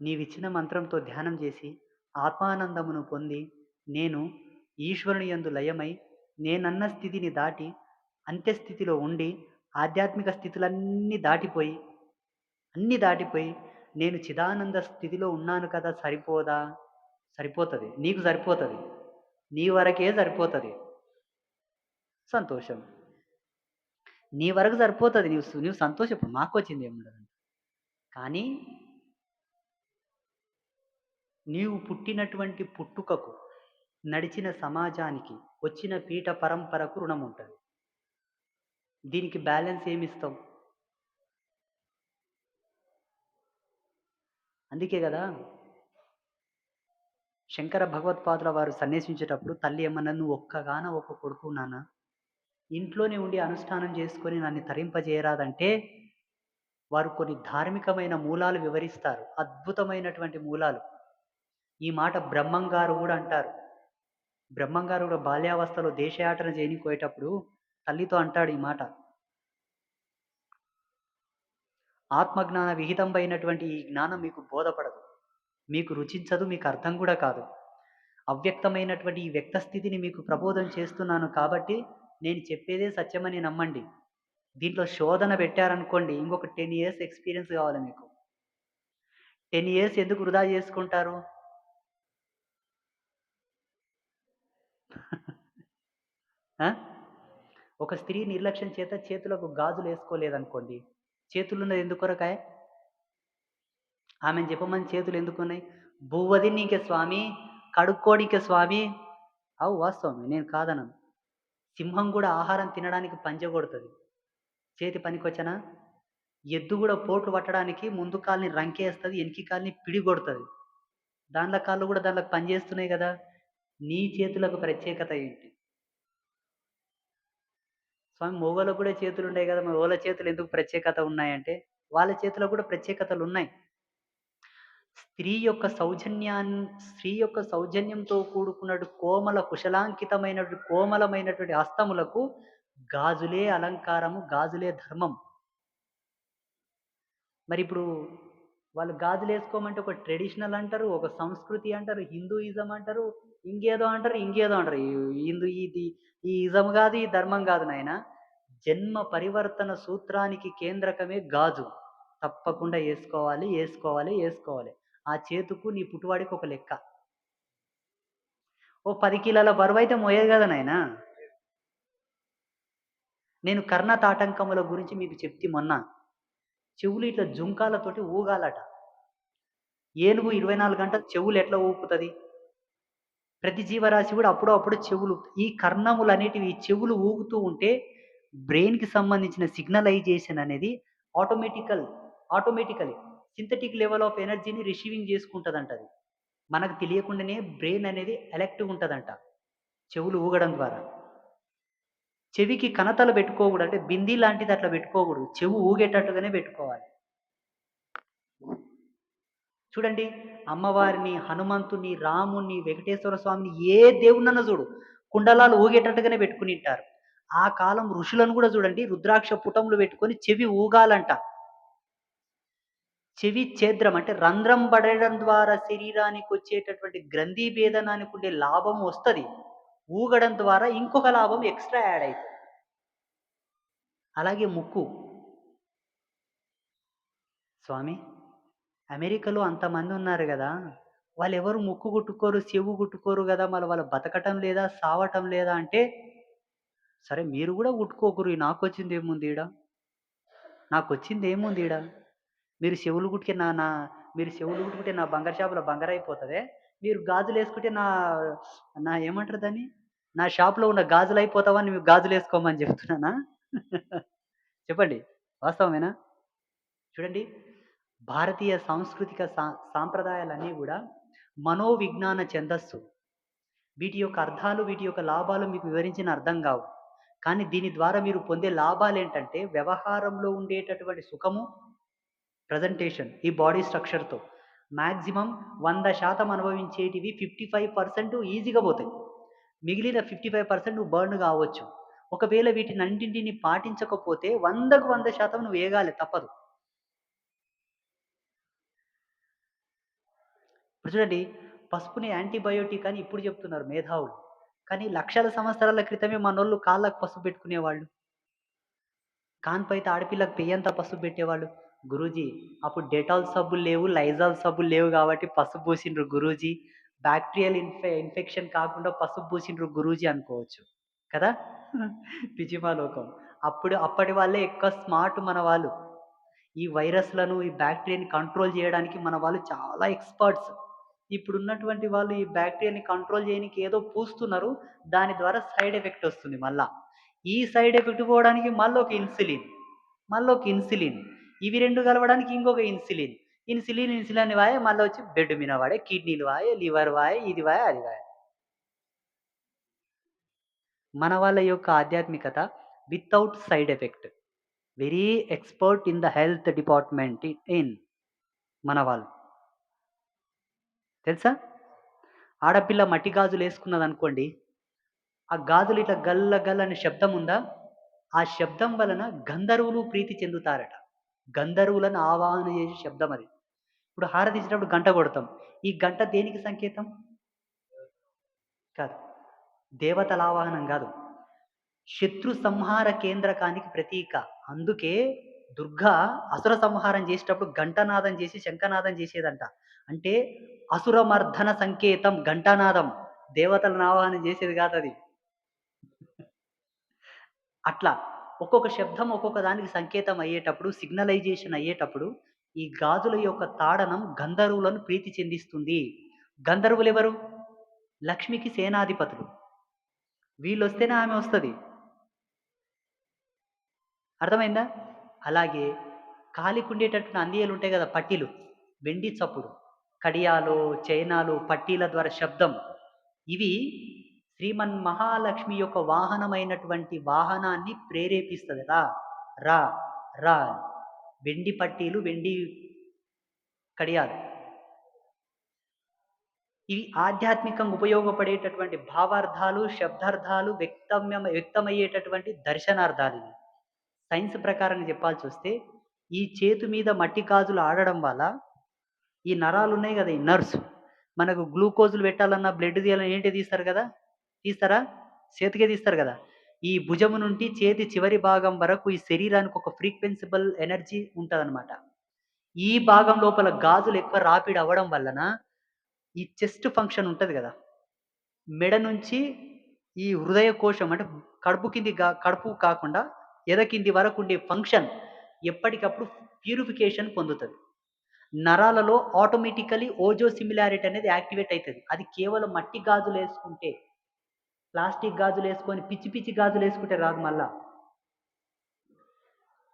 నీవిచ్చిన మంత్రంతో ధ్యానం చేసి ఆత్మానందమును పొంది నేను ఈశ్వరుని యందు లయమై నేనన్న స్థితిని దాటి అంత్యస్థితిలో ఉండి ఆధ్యాత్మిక స్థితులన్నీ దాటిపోయి అన్నీ దాటిపోయి నేను చిదానంద స్థితిలో ఉన్నాను కదా సరిపోదా? సరిపోతది. నీకు సరిపోతది. నీ వరకే సరిపోతది. సంతోషం. నీ వరకు సరిపోతది. నువ్వు సంతోషపడు. మాకొచ్చిందేముండదండి. కానీ నీవు పుట్టినటువంటి పుట్టుకకు, నడిచిన సమాజానికి, వచ్చిన పీఠ పరంపరకు రుణముంటది. దీనికి బ్యాలెన్స్ ఏమిస్తావు? అందుకే గదా! శంకర భగవత్పాదుల వారు సన్యసించేటప్పుడు తల్లి ఏమన్నది, "నువ్వు ఒక్కగాన ఒక్క కొడుకువు నాన్న. ఇంట్లోనే ఉండి అనుష్ఠానం చేసుకొని నన్ను తరింపజేయరాదంటే" వారు కొన్ని ధార్మికమైన మూలాలు వివరిస్తారు. అద్భుతమైనటువంటి మూలాలు. ఈ మాట బ్రహ్మంగారు గూడా అంటారు. బ్రహ్మంగారు గూడా బాల్యావస్థలో దేశయాటన చేయనీకి పోయేటప్పుడు తల్లితో అంటాడు ఈ మాట. ఆత్మజ్ఞాన విహితంబైనటువంటి ఈ జ్ఞానం మీకు బోధపడదు. మీకు రుచించదు. మీకు అర్థం కూడా కాదు. అవ్యక్తమైనటువంటి ఈ వ్యక్త స్థితిని మీకు ప్రబోధం చేస్తున్నాను కాబట్టి నేను చెప్పేదే సత్యమని నమ్మండి. దీంట్లో శోధన పెట్టారనుకోండి ఇంకొక 10 ఇయర్స్ ఎక్స్‌పీరియన్స్ కావాలి మీకు. 10 ఇయర్స్ ఎందుకు వృధా చేసుకుంటారు? ఆ! ఒక స్త్రీ నిర్లక్ష్యం చేత చేతులకు గాజులేసుకోలేదనుకోండి. చేతులున్నది ఎందుకొరకాయే? ఆమెను చెప్పమని చేతులు ఎందుకున్నాయి? బువ్వ తిన్నీకే స్వామి, కడుక్కోనీకే స్వామి. వాస్తవమే. నేను కాదనను. సింహం గూడా ఆహారం తినడానికి పంజె కొడతది. చేతి పనికొచ్చనా? ఎద్దు గూడా పోట్లు పట్టడానికి ముందు కాలుని రంకేస్తది. ఎనకి కాలుని పిడి కొడతది. దానిల కాళ్ళు గూడా దానిలకు పనిచేస్తున్నాయి గదా! నీ చేతులకు ప్రత్యేకత ఏంటి? స్వామి మొగోళ్ళకు గూడా చేతులుంటాయి గదా! మరి ఓళ్ళ చేతులు ఎందుకు ప్రత్యేకత ఉన్నాయంటే, వాళ్ళ చేతులకు గూడా ప్రత్యేకతలున్నాయి. స్త్రీ యొక్క సౌజన్యంతో కూడుకున్నటు కోమల కుశలాంకితమైనటువంటి కోమలమైనటువంటి హస్తములకు గాజులే అలంకారము, గాజులే ధర్మం. మరిప్పుడు వాళ్ళు గాజులేసుకోమంటే ఒక ట్రెడిషనల్ అంటారు, ఒక సంస్కృతి అంటారు, హిందూయిజం అంటారు, ఇంకేదో అంటారు, ఇంకేదో అంటారు. ఈ ఇజం గాదు, ఈ ధర్మం గాదు నాయనా. జన్మ పరివర్తన సూత్రానికి కేంద్రకమే గాజు. తప్పకుండా యేసుకోవాలి, యేసుకోవాలి, యేసుకోవాలి. ఆ చేతుకు నీ పుట్టువాడికి ఒక లెక్క. ఓ 10 కిలోల బరువైతే మోయదు గదా నాయనా! నేను కర్ణ తాటంకముల గురించి మీకు చెప్తి మొన్న. చెవులు ఇట్లా జుంకాలతోటి ఊగాలట. ఏనుగు 24 గంటలు చెవులు ఎట్లా ఊపుతది? ప్రతి జీవరాశి గూడా అప్పుడో అప్పుడు చెవులు ఈ కర్ణములనేటివి చెవులు ఊగుతూ ఉంటే బ్రెయిన్‌కి సంబంధించిన సిగ్నలైజేషన్ అనేది ఆటోమేటికల్లీ సింథటిక్ లెవెల్ ఆఫ్ ఎనర్జీని రిసీవింగ్ చేసుకుంటదంటది. మనకు తెలియకుండానే బ్రెయిన్ అనేది ఎలెక్టివ్ ఉంటదంట. చెవులు ఊగడం ద్వారా. చెవికి కనతలు పెట్టుకోకూడదు. అంటే బిందీ లాంటిది అట్లా పెట్టుకోకూడదు. చెవు ఊగేటట్టుగానే పెట్టుకోవాలి. చూడండి అమ్మవారిని, హనుమంతుని, రాముని, వెంకటేశ్వర స్వామిని ఏ దేవుడినన్నా చూడు. కుండలాలు ఊగేటట్టుగానే పెట్టుకునింటారు. ఆ కాలం ఋషులను కూడా చూడండి రుద్రాక్ష పుటములు పెట్టుకొని చెవి ఊగాలంట. చెవి ఛేద్రం అంటే రంధ్రం పడడం ద్వారా శరీరానికొచ్చేటటువంటి గ్రంథి భేదనానికి ఉండే లాభం వస్తది. ఊగడం ద్వారా ఇంకొక లాభం ఎక్స్‌ట్రా యాడ్ అయితది. అలాగే ముక్కు. స్వామి అమెరికాలో అంతమంది ఉన్నారు గదా! వాళ్ళెవరు ముక్కు కుట్టుకోరు, చెవు కుట్టుకోరు గదా! మళ్ళ వాళ్ళు బతకటం లేదా? సావటం లేదా? అంటే, సరే మీరు గూడా కుట్టుకోకుర్రి నాకొచ్చిందేముందీడ? నాకొచ్చిందేముందీడ? మీరు చెవులు కుట్టుకే నా నా మీరు చెవులు కుట్టుకుంటే నా బంగారు షాపులో బంగారయిపోతదే? మీరు గాజులేసుకుంటే నా నా ఏమంటారు దాన్ని? నా షాప్‌లో ఉన్న గాజులయిపోతావని నువ్వు గాజులేసుకోమని చెప్తున్నానా? చెప్పండి. వాస్తవమేనా? చూడండి, భారతీయ సాంస్కృతిక సాంప్రదాయాలన్నీ గూడా మనోవిజ్ఞాన ఛందస్సు. వీటి యొక్క అర్థాలు, వీటి యొక్క లాభాలు మీకు వివరించిన అర్థం గావు. కానీ దీని ద్వారా మీరు పొందే లాభాలేంటంటే, వ్యవహారంలో ఉండేటటువంటి సుఖము, ప్రెజెంటేషన్ ఈ బాడీ స్ట్రక్చర్‌తో. మాక్సిమం 100% అనుభవించేటివి 55% ఈజీగా పోతాయి. మిగిలిన 55% నువ్వు బర్న్ గావచ్చు. ఒకవేళ వీటినన్నింటిని పాటించకపోతే 100కు 100% నువ్వు ఏగాలి తప్పదు. ఇప్పుడు చూడండి, పసుపుని యాంటీబయోటిక్ అని ఇప్పుడు చెప్తున్నారు మేధావులు. కానీ లక్షల సంవత్సరాల క్రితమే మనోళ్ళు కాళ్ళకి పసుపు పెట్టుకునేవాళ్ళు. కాన్పైతే ఆడపిల్లకి పెయ్యంతా పసుపు పెట్టేవాళ్ళు. గురూజీ అప్పుడు డెటాల్ సబ్బులు లేవు, లైజాల్ సబ్బులు లేవు కాబట్టి పసుపు పూసిండ్రు గురూజీ. బాక్టీరియల్ ఇన్ఫెక్షన్ కాకుండా పసుపు పూసిండ్రు గురూజీ అనుకోవచ్చు. కదా! పిచ్చిమాలోకం. అప్పటి వాళ్ళే ఎక్కువ స్మార్ట్ మన వాళ్ళు. ఈ వైరస్‌లను, ఈ బాక్టీరియాని కంట్రోల్ జేయడానికి మన వాళ్ళు చాలా ఎక్స్‌పర్ట్స్. ఇప్పుడున్నటువంటి వాళ్ళు ఈ బాక్టీరియాని కంట్రోల్ జేయనీకి ఏదో పూస్తున్నారు. దాని ద్వారా సైడ్ ఎఫెక్ట్ ఒస్తుంది మళ్ళా. ఈ సైడ్ ఎఫెక్ట్ పోవడానికి మళ్ళొక ఇన్సులిన్, మళ్ళొక ఇన్సులిన్. ఇవి 2 కలవడానికి ఇంకొక ఇన్సులిన్. ఇన్సులిన్ వాయే మళ్ళొచ్చి బెడ్ మీద పడే, కిడ్నీలు వాయే, లివర్ వాయే, ఇది వాయే, అది వాయే. మన వాళ్ళ యొక్క ఆధ్యాత్మికత without side effect. Very expert in the health department in మన వాళ్ళు. తెలుసా? ఆడపిల్ల మట్టి గాజులేసుకున్నదనుకోండి, ఆ గాజులు ఇట్లా గల్ల గల్ల అనే శబ్దం ఉందా? ఆ శబ్దం వలన గంధర్వులు ప్రీతి చెందుతారట. గంధర్వులను ఆవాహన చేసే శబ్దం అది. ఇప్పుడు హారతి ఇచ్చేటప్పుడు గంట కొడతాం. ఈ గంట దేనికి సంకేతం? కాదు. దేవతల ఆవాహనం గాదు. శత్రు సంహార కేంద్రకానికి ప్రతీక. అందుకే దుర్గా అసుర సంహారం చేసేటప్పుడు ఘంటనాదం చేసి శంఖనాదం చేసేదంట. అంటే అసురమర్ధన సంకేతం ఘంటానాదం. దేవతలను ఆవాహనం చేసేది కాదది. అట్లా ఒక్కొక్క శబ్దం ఒక్కొక్క దానికి సంకేతం అయ్యేటప్పుడు, సిగ్నలైజేషన్ అయ్యేటప్పుడు ఈ గాజుల యొక్క తాడనం గంధర్వులను ప్రీతి చెందిస్తుంది. గంధర్వులెవరు? లక్ష్మికి సేనాధిపతులు. వీళ్ళొస్తేనే ఆమె వస్తది. అర్థమైందా? అలాగే కాలికుండేటటువంటి అందియలుంటాయి గదా! పట్టీలు. వెండి చప్పుడు. కడియాలు, చైనాలు, పట్టీల ద్వారా శబ్దం. ఇవి శ్రీమన్మహాలక్ష్మి యొక్క వాహనమైనటువంటి వాహనాన్ని ప్రేరేపిస్తది. రా, రా, రా అని. వెండి పట్టీలు, వెండి కడియాలు. ఇవి ఆధ్యాత్మికంగా ఉపయోగపడేటటువంటి భావార్థాలు, శబ్దార్థాలు వ్యక్తమయ్యేటటువంటి దర్శనార్థాలివి. సైన్స్ ప్రకారంగా చెప్పాల్సొస్తే, ఈ చేతు మీద మట్టి గాజులు ఆడడం వల్ల, ఈ నరాలున్నాయి గదా! ఈ నర్వ్స్ మనకు గ్లూకోజులు పెట్టాలన్నా, బ్లడ్ తీయాలన్నా ఏంటి తీస్తారు గదా! తీస్తారా? చేతికే తీస్తారు గదా! ఈ భుజము నుండి చేతి చివరి భాగం వరకు ఈ శరీరానికి ఒక ఫ్రీక్వెన్సిబుల్ ఎనర్జీ ఉంటదనమాట. ఈ భాగం లోపల గాజులు ఎక్కువ రాపిడి అవ్వడం వలన, ఈ చెస్ట్ ఫంక్షన్ ఉంటది గదా! మెడ నుంచి ఈ హృదయ కోశం అంటే కడుపు కాకుండా ఎద కింది వరకు ఉండే ఫంక్షన్ ఎప్పటికప్పుడు ప్యూరిఫికేషన్ పొందుతది. నరాలలో ఆటోమేటికల్లీ ఓజో సిమిలారిటీ అనేది యాక్టివేట్ అయితది. అది కేవలం మట్టి గాజులేసుకుంటే. ప్లాస్టిక్ గాజులేసుకొని పిచ్చి పిచ్చి గాజులేసుకుంటే రాదు మళ్ళా.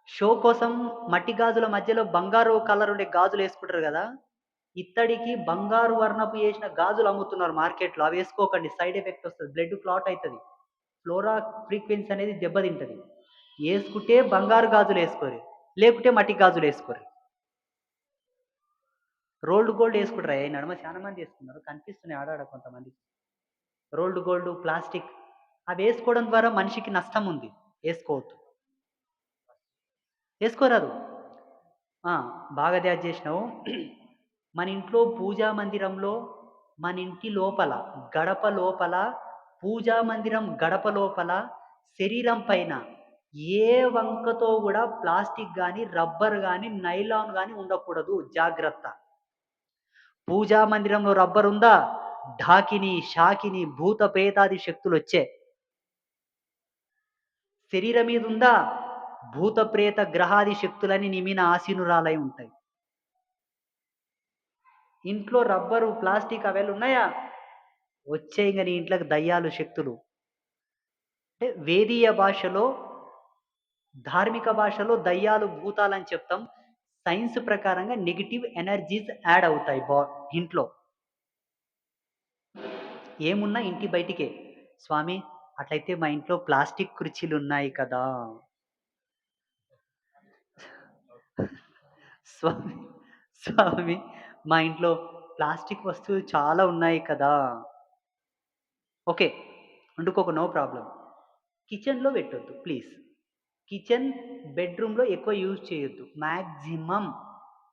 షో కోసం మట్టి గాజుల మధ్యలో బంగారు కలర్ ఉండే గాజులేసుకుంటారు గదా! ఇత్తడికి బంగారు వర్ణపు ఏసిన గాజులు అమ్ముతున్నారు మార్కెట్‌లో. అవేసుకోకండి సైడ్ ఎఫెక్ట్ ఒస్తది. బ్లడ్ క్లాట్ అయితది. ఫ్లోరా ఫ్రీక్వెన్సీ అనేది దెబ్బతింటది. ఏసుకుంటే బంగారు గాజులేసుకోరి. లేకుంటే మట్టి గాజులేసుకోరి. Rolled gold ఏసుకుంటారా? ఈ నడుమ చాలా మంది ఏసుకున్నారు. కనిపిస్తున్నాయి ఆడాడ కొంతమందికి. రోల్డ్ గోల్డ్, ప్లాస్టిక్ అవేసుకోవడం ద్వారా మనిషికి నష్టం ఉంది. ఏసుకోవద్దు. ఏసుకోరాదు. ఆ! బాగా ధ్యాస చేసినావు. మన ఇంట్లో పూజా మందిరంలో, మన ఇంటి లోపల, గడప లోపల, పూజా మందిరం గడప లోపల, శరీరం పైన ఏ వంకతో గూడా ప్లాస్టిక్ గాని, రబ్బర్ గాని, నైలాన్ గాని ఉండకూడదు. జాగ్రత్త. పూజా మందిరంలో రబ్బర్ ఉందా? ఢాకిని, షాకిని, భూత ప్రేతాది శక్తులొచ్చే. శరీరం మీద ఉందా? భూత ప్రేత గ్రహాది శక్తులని నీ మీద ఆసీనురాలై ఉంటాయి. ఇంట్లో రబ్బరు, ప్లాస్టిక్ అవేళ ఉన్నాయా? వచ్చేయి ఇంగ నీ ఇంట్లోకి దయ్యాలు, శక్తులు. అంటే వేదీయ భాషలో, ధార్మిక భాషలో దయ్యాలు, భూతాలని చెప్తాం. సైన్స్ ప్రకారంగా నెగెటివ్ ఎనర్జీస్ యాడ్ అవుతాయి ఇంట్లో. ఏమున్నా ఇంటి బయటికే. స్వామి అట్లయితే మా ఇంట్లో ప్లాస్టిక్ కుర్చీలున్నాయి కదా! స్వామి, స్వామి మా ఇంట్లో ప్లాస్టిక్ వస్తువులు చాలా ఉన్నాయి కదా! ఓకే. వండుకోకు నో ప్రాబ్లమ్. కిచెన్‌లో పెట్టొద్దు ప్లీజ్. కిచెన్, బెడ్‌రూమ్‌లో ఎక్కువ యూజ్ చేయొద్దు. మాక్సిమం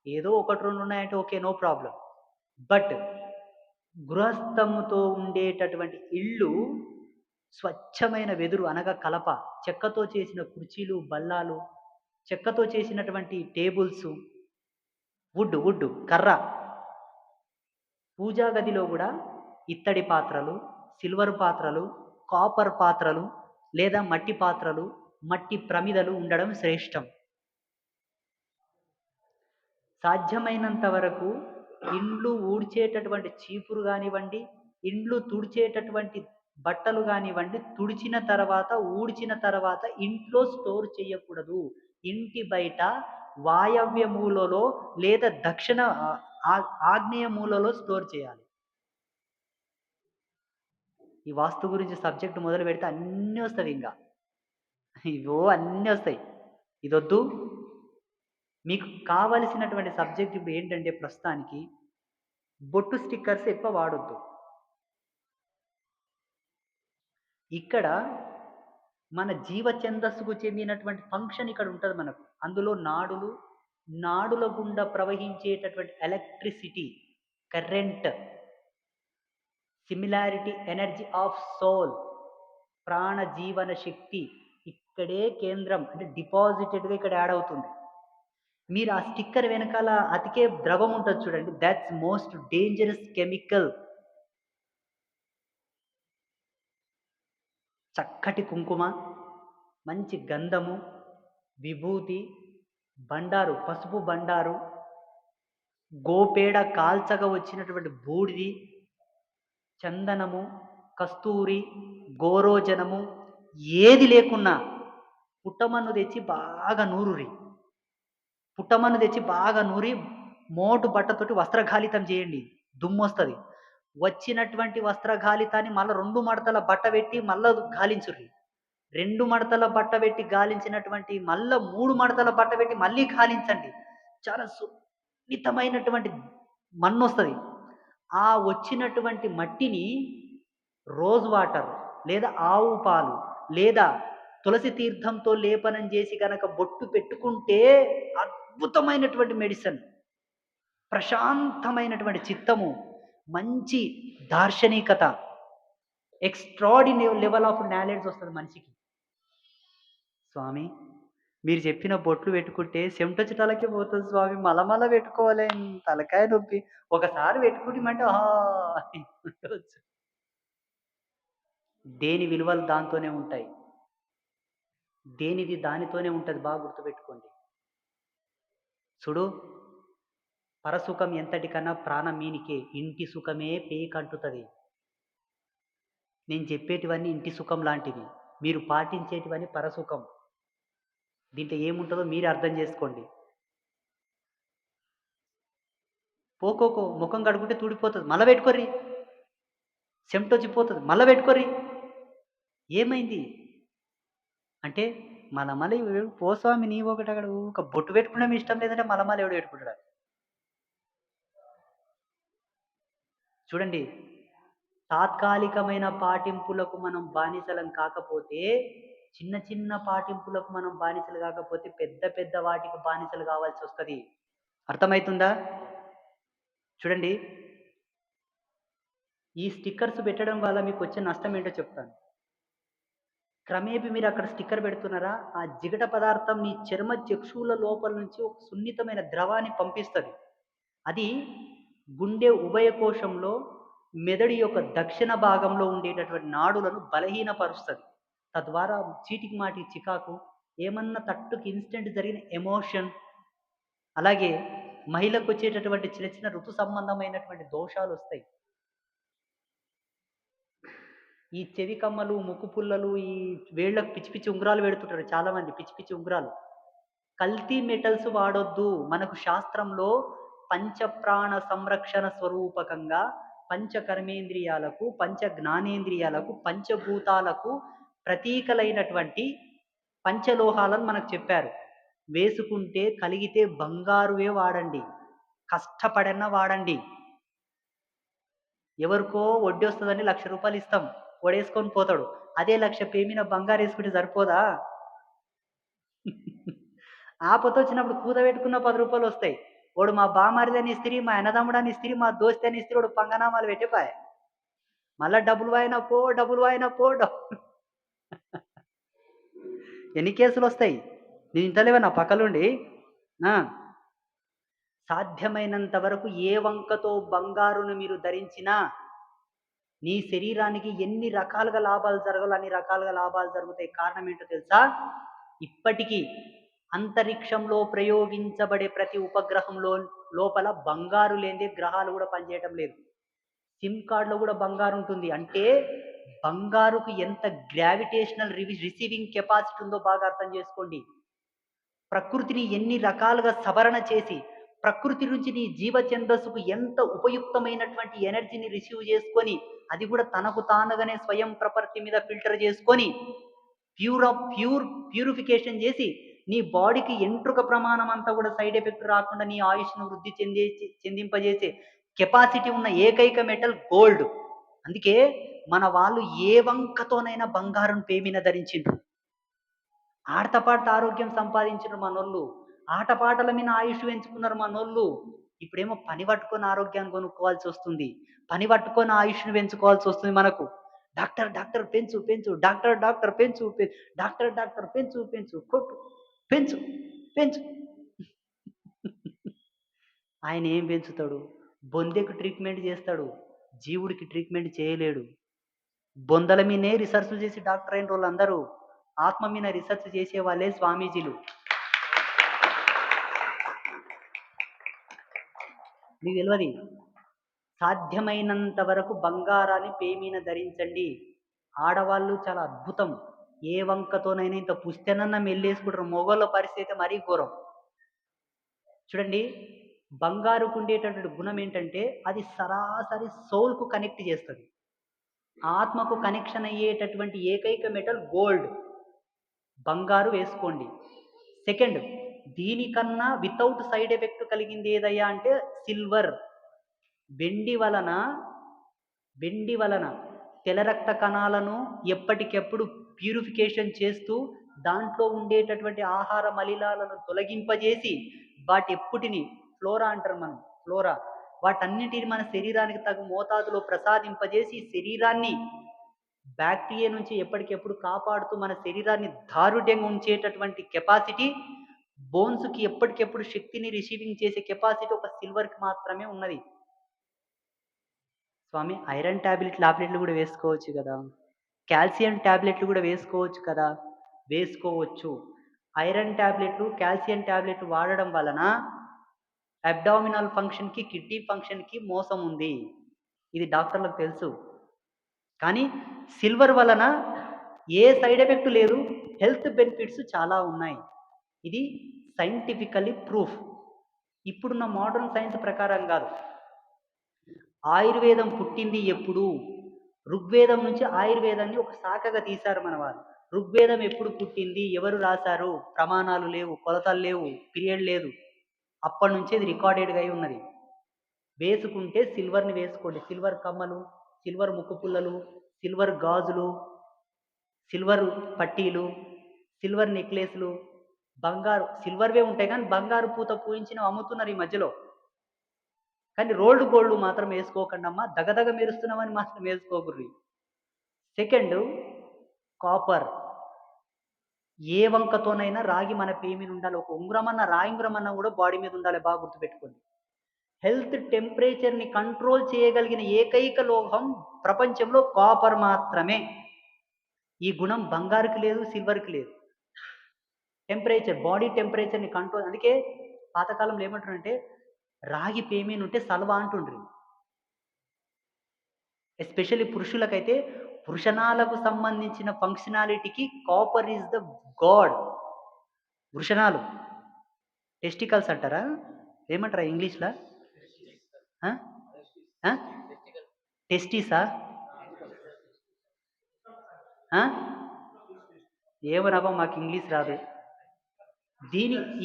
ఏదో 1, 2 ఉన్నాయంటే ఓకే. No problem. బట్ గృహస్థముతో ఉండేటటువంటి ఇల్లు స్వచ్ఛమైన వెదురు అనగా కలప, చెక్కతో చేసిన కుర్చీలు, బల్లాలు, చెక్కతో చేసినటువంటి టేబుల్సు, వుడ్ కర్ర. పూజా గదిలో గూడా ఇత్తడి పాత్రలు, సిల్వర్ పాత్రలు, కాపర్ పాత్రలు లేదా మట్టి పాత్రలు, మట్టి ప్రమిదలు ఉండడం శ్రేష్టం. సాధ్యమైనంత వరకు ఇండ్లు ఊడ్చేటటువంటి చీపురు గానివ్వండి, ఇండ్లు తుడిచేటటువంటి బట్టలు గానివ్వండి, తుడిచిన తర్వాత, ఊడ్చిన తర్వాత ఇంట్లో స్టోర్ చేయకూడదు. ఇంటి బయట వాయవ్య మూలలో లేదా దక్షిణ ఆగ్నేయ మూలలో స్టోర్ చేయాలి. ఈ వాస్తు గురించి సబ్జెక్ట్ మొదలుపెడితే అన్నీ వస్తవింక. ఇవో అన్నీ వస్తాయి. ఇదొద్దు. మీకు కావలసినటువంటి సబ్జెక్ట్ ఇప్పుడు ఏంటంటే ప్రస్తుతానికి బొట్టు స్టిక్కర్స్ ఎక్కువ వాడొద్దు. ఇక్కడ మన జీవ ఛందస్సుకు చెందినటువంటి ఫంక్షన్ ఇక్కడ ఉంటది మనకు. అందులో నాడులు, నాడుల గుండా ప్రవహించేటటువంటి electricity, current, similarity energy of soul, ప్రాణ జీవన శక్తి ఇక్కడే కేంద్రం అంటే డిపాజిటెడ్‌గా ఇక్కడ యాడ్ అవుతుంది. మీరు ఆ స్టిక్కర్ వెనకాల అతికే ద్రవం ఉంటది చూడండి. Thoughts most dangerous chemical. చక్కటి కుంకుమ, మంచి గంధము, విభూతి, బండారు, పసుపు బండారు, గోపేడ కాల్చగా వచ్చినటువంటి బూడిది, చందనము, కస్తూరి, గోరోజనము ఏది లేకున్నా పుట్టమన్ను తెచ్చి బాగా నూరురి. పుట్టమన్ను తెచ్చి బాగా నూరి మోటు బట్టతోటి వస్త్రఘాళితం చేయండి. దుమ్మొస్తది. వచ్చినటువంటి వస్త్రఘాళితాన్ని మళ్ళా 2 మడతల బట్ట పెట్టి మళ్ళా గాలించుర్రి. 2 మడతల బట్ట పెట్టి గాలించినటువంటి మళ్ళా 3 మడతల బట్ట పెట్టి మళ్ళీ గాలించండి. చాలా సున్నితమైనటువంటి మన్నొస్తది. ఆ వచ్చినటువంటి మట్టిని రోజ్ వాటర్ లేదా ఆవు పాలు లేదా తులసి తీర్థంతో లేపనం చేసి గనక బొట్టు పెట్టుకుంటే అద్భుతమైనటువంటి మెడిసిన్. ప్రశాంతమైనటువంటి చిత్తము, మంచి దార్శనికత, ఎక్స్‌ట్రార్డినరీ లెవెల్ ఆఫ్ నాలెడ్జ్ వస్తది మనిషికి. స్వామి మీరు చెప్పిన బొట్లు పెట్టుకుంటే చెమటొచ్చేటాలకే పోతది స్వామి. మలమల పెట్టుకోవాలే తలకాయ నొప్పి. ఒకసారి పెట్టుకుంటిమంటే ఉండొచ్చు. దేని విలువలు దాంతోనే ఉంటాయి. దేనిది దానితోనే ఉంటది. బాగా గుర్తుపెట్టుకోండి. చూడు పరసుఖం ఎంతటికన్నా ప్రాణం మీనికే. ఇంటి సుఖమే పేకంటుతది. నేను చెప్పేటివన్నీ ఇంటి సుఖం లాంటివి. మీరు పాటించేటివన్నీ పరసుఖం. దీంట్లో ఏముంటదో మీరే అర్థం చేసుకోండి. పోకోకో ముఖం కడుక్కుంటే తూడిపోతది. మళ్ళా పెట్టుకోర్రి. చెమటొచ్చిపోతది. మళ్ళా పెట్టుకోర్రి. ఏమైంది? అంటే మలమల పో స్వామి నీవొకటి అక్కడ ఊక బొట్టు పెట్టుకోవడం ఇష్టం లేదంటే మలమల ఎవడు పెట్టుకుంటాడు? చూడండి తాత్కాలికమైన పాటింపులకు మనం బానిసలం కాకపోతే, చిన్న చిన్న పాటింపులకు మనం బానిసలు కాకపోతే, పెద్ద పెద్ద వాటికి బానిసలు కావాల్సొస్తది. అర్థమైతుందా? చూడండి ఈ స్టిక్కర్స్ పెట్టడం వల్ల మీకొచ్చే నష్టం ఏంటో చెప్తాను. క్రమేపీ మీరక్కడ స్టిక్కర్ పెడుతున్నారా, ఆ జిగట పదార్థం మీ చర్మ చక్షువుల లోపల నుంచి ఒక సున్నితమైన ద్రవాన్ని పంపిస్తది. అది గుండె ఉభయ కోశంలో మెదడు యొక్క దక్షిణ భాగంలో ఉండేటటువంటి నాడులను బలహీనపరుస్తది. తద్వారా చీటికి మాటికి చికాకు, ఏమన్నా తట్టుకి ఇన్స్టెంట్ జరిగిన ఎమోషన్, అలాగే మహిళకొచ్చేటటువంటి చిన్న చిన్న ఋతు సంబంధమైనటువంటి దోషాలొస్తాయి. ఈ చెవి కమ్మలు, ముక్కు పుల్లలు, ఈ వేళ్ళకు పిచ్చి పిచ్చి ఉంగరాలు పెడుతుంటారు చాలామంది పిచ్చి పిచ్చి ఉంగరాలు. కల్తీ మెటల్స్ వాడొద్దు. మనకు శాస్త్రంలో పంచప్రాణ సంరక్షణ స్వరూపకంగా పంచ కర్మేంద్రియాలకు, పంచ జ్ఞానేంద్రియాలకు, పంచభూతాలకు ప్రతీకలైనటువంటి పంచలోహాలను మనకు చెప్పారు. వేసుకుంటే కలిగితే బంగారువే వాడండి. కష్టపడన్నా వాడండి. ఎవరికో వడ్డొస్తదని రూ. 1,00,000 ఇస్తాం. వాడేసుకొని పోతాడు. అదే 1,00,000 పేమిన బంగారేసుకుంటే సరిపోదా? ఆపతొచ్చినప్పుడు కూదబెట్టుకున్న రూ. 10 వస్తాయి. వాడు మా బామరిదని ఇస్తిరి, మా అన్నదమ్ముడని ఇస్తిరి, మా దోస్త్ అని ఇస్తిరి, వాడు పంగనామాలు పెట్టే పాయె. మళ్ళా డబ్బులు వాయినా పో, డబ్బులు వాయినా పో ఎన్ని కేసులొస్తాయి? నేను ఇంటలేవా నా పక్కలుండి? ఆ! సాధ్యమైనంత వరకు ఏ వంకతో బంగారును మీరు ధరించినా, నీ శరీరానికి ఎన్ని రకాలుగా లాభాలు జరగాలో అన్ని రకాలుగా లాభాలు జరుగుతాయి. కారణం ఏంటో తెలుసా? ఇప్పటికీ అంతరిక్షంలో ప్రయోగించబడే ప్రతి ఉపగ్రహంలో లోపల బంగారు లేనిదే గ్రహాలు కూడా పనిచేయటం లేదు. సిమ్ కార్డ్‌లో కూడా బంగారు ఉంటుంది. అంటే బంగారుకు ఎంత గ్రావిటేషనల్ రిసీవింగ్ కెపాసిటీ ఉందో బాగా అర్థం చేసుకోండి. ప్రకృతిని ఎన్ని రకాలుగా సవరణ చేసి, ప్రకృతి నుంచి నీ జీవ ఛందస్సుకు ఎంత ఉపయుక్తమైనటువంటి ఎనర్జీని రిసీవ్ చేసుకొని, అది కూడా తనకు తానుగానే స్వయం ప్రపత్తి మీద ఫిల్టర్ చేసుకొని, ప్యూరిఫికేషన్ చేసి, నీ బాడీకి ఎంట్రుక ప్రమాణం అంతా కూడా సైడ్ ఎఫెక్ట్ రాకుండా నీ ఆయుష్‌ను వృద్ధి చెందింపజేసే కెపాసిటీ ఉన్న ఏకైక మెటల్ గోల్డ్. అందుకే మన వాళ్ళు ఏ వంకతోనైనా బంగారం పేమిన ధరించిండ్రు. ఆడతా పాడతా ఆరోగ్యం సంపాదించిర్రు మనోళ్ళు. ఆటపాటల మీద ఆయుష్ పెంచుకున్నారు మనోళ్ళు. ఇప్పుడేమో పని పట్టుకొని ఆరోగ్యాన్ని కొనుక్కోవాల్సొస్తుంది. పని పట్టుకొని ఆయుష్‌ని పెంచుకోవాల్సొస్తుంది మనకు. డాక్టర్, డాక్టర్ పెంచు, పెంచు. డాక్టర్, డాక్టర్ పెంచు, డాక్టర్, డాక్టర్ పెంచు, పెంచు. కొట్టు, పెంచు, పెంచు. ఆయన ఏం పెంచుతాడు? బొందెకు ట్రీట్మెంట్ చేస్తాడు. జీవుడికి ట్రీట్మెంట్ చేయలేడు. బొందల మీదనే రిసర్చ్‌లు చేసి డాక్టర్ అయినోళ్ళందరూ. ఆత్మ మీద రిసర్చ్ చేసే వాళ్ళే స్వామీజీలు. మీకు తెలవది. సాధ్యమైనంత వరకు బంగారాన్ని పేమీన ధరించండి. ఆడవాళ్ళు చాలా అద్భుతం. ఏ వంకతోనైనా ఇంత పుస్తెనన్నా మెల్లేసుకుంటారు. మొగోళ్ళ పరిస్థితి మరీ ఘోరం. చూడండి, బంగారుకు ఉండేటటువంటి గుణం ఏంటంటే అది సరాసరి సోల్‌కు కనెక్ట్ చేస్తది. ఆత్మకు కనెక్షన్ అయ్యేటటువంటి ఏకైక మెటల్ గోల్డ్. బంగారు వేసుకోండి. సెకండ్, దీనికన్నా వితౌట్ సైడ్ ఎఫెక్ట్ కలిగింది ఏదయ్యా అంటే సిల్వర్. వెండి వలన వెండి వలన తెల్ల రక్త కణాలను ఎప్పటికెప్పుడు ప్యూరిఫికేషన్ చేస్తూ దాంట్లో ఉండేటటువంటి ఆహార మలినాలను తొలగింపజేసి వాటి ఎప్పుటిని ఫ్లోరా అంటారు మనం, ఫ్లోరా, వాటన్నిటిని మన శరీరానికి తగు మోతాదులో ప్రసాదింపజేసి శరీరాన్ని బ్యాక్టీరియా నుంచి ఎప్పటికెప్పుడు కాపాడుతూ మన శరీరాన్ని దారుఢ్యంగా ఉంచేటటువంటి కెపాసిటీ, బోన్స్‌కి ఎప్పటికెప్పుడు శక్తిని రిసీవింగ్ చేసే కెపాసిటీ ఒక సిల్వర్‌కి మాత్రమే ఉన్నది. స్వామి, ఐరన్ టాబ్లెట్లు కూడా వేసుకోవచ్చు కదా! కాల్షియం టాబ్లెట్లు కూడా వేసుకోవచ్చు కదా! వేసుకోవచ్చు. ఐరన్ టాబ్లెట్లు, కాల్షియం టాబ్లెట్లు వాడడం వలన అబ్డామినల్ ఫంక్షన్‌కి, కిడ్నీ ఫంక్షన్‌కి మోసం ఉంది. ఇది డాక్టర్లకు తెలుసు. కానీ సిల్వర్ వలన ఏ సైడ్ ఎఫెక్ట్ లేదు. హెల్త్ బెనిఫిట్స్ చాలా ఉన్నాయి. ఇది సైంటిఫికల్లీ ప్రూఫ్. ఇప్పుడున్న మోడర్న్ సైన్స్ ప్రకారం కాదు. ఆయుర్వేదం పుట్టింది ఎప్పుడు? ఋగ్వేదం నుంచి ఆయుర్వేదాన్ని ఒక శాఖగా తీశారు మన వాళ్ళు. ఋగ్వేదం ఎప్పుడు పుట్టింది? ఎవరు రాశారు? ప్రమాణాలు లేవు, కొలతలు లేవు, పీరియడ్ లేదు. అప్పటి నుంచే ఇది రికార్డెడ్‌గా అయి ఉన్నది. వేసుకుంటే సిల్వర్‌ని వేసుకోండి. సిల్వర్ కమ్మలు, సిల్వర్ ముక్కు పుల్లలు, సిల్వర్ గాజులు, సిల్వర్ పట్టీలు, సిల్వర్ నెక్లెస్‌లు, బంగారు సిల్వర్‌వే ఉంటాయి కానీ బంగారు పూత పూయించినవి అమ్ముతున్నారు ఈ మధ్యలో. కానీ రోల్డ్ గోల్డ్ మాత్రం వేసుకోకండమ్మా. దగదగ మెరుస్తున్నవని మాత్రం వేసుకోకుర్రి. Second, copper. ఏ వంకతోనైనా రాగి మన పేయి మీద ఉండాలి. ఒక ఉంగరమన్నా, రాయి ఉంగరమన్నా కూడా బాడీ మీద ఉండాలి. బాగా గుర్తుపెట్టుకోండి. హెల్త్ టెంపరేచర్‌ని కంట్రోల్ చేయగలిగిన ఏకైక లోహం ప్రపంచంలో కాపర్ మాత్రమే. ఈ గుణం బంగారుకి లేదు, సిల్వర్‌కి లేదు. బాడీ టెంపరేచర్‌ని కంట్రోల్. అందుకే పాతకాలంలో ఏమంటారంటే రాగి పేయి మీద ఉంటే సలవా అంటుండ్రి. ఎస్పెషల్లీ పురుషులకైతే వృషణాలకు సంబంధించిన ఫంక్షనాలిటీకి కాపర్ ఈజ్ ద గాడ్. వృషణాలు టెస్టికల్స్ అంటారా? ఏమంటారా ఇంగ్లీష్‌లో? ఆ? ఆ? టెస్టిసా? ఆ? ఏమోనబ్బా మాకు ఇంగ్లీష్ రాదు.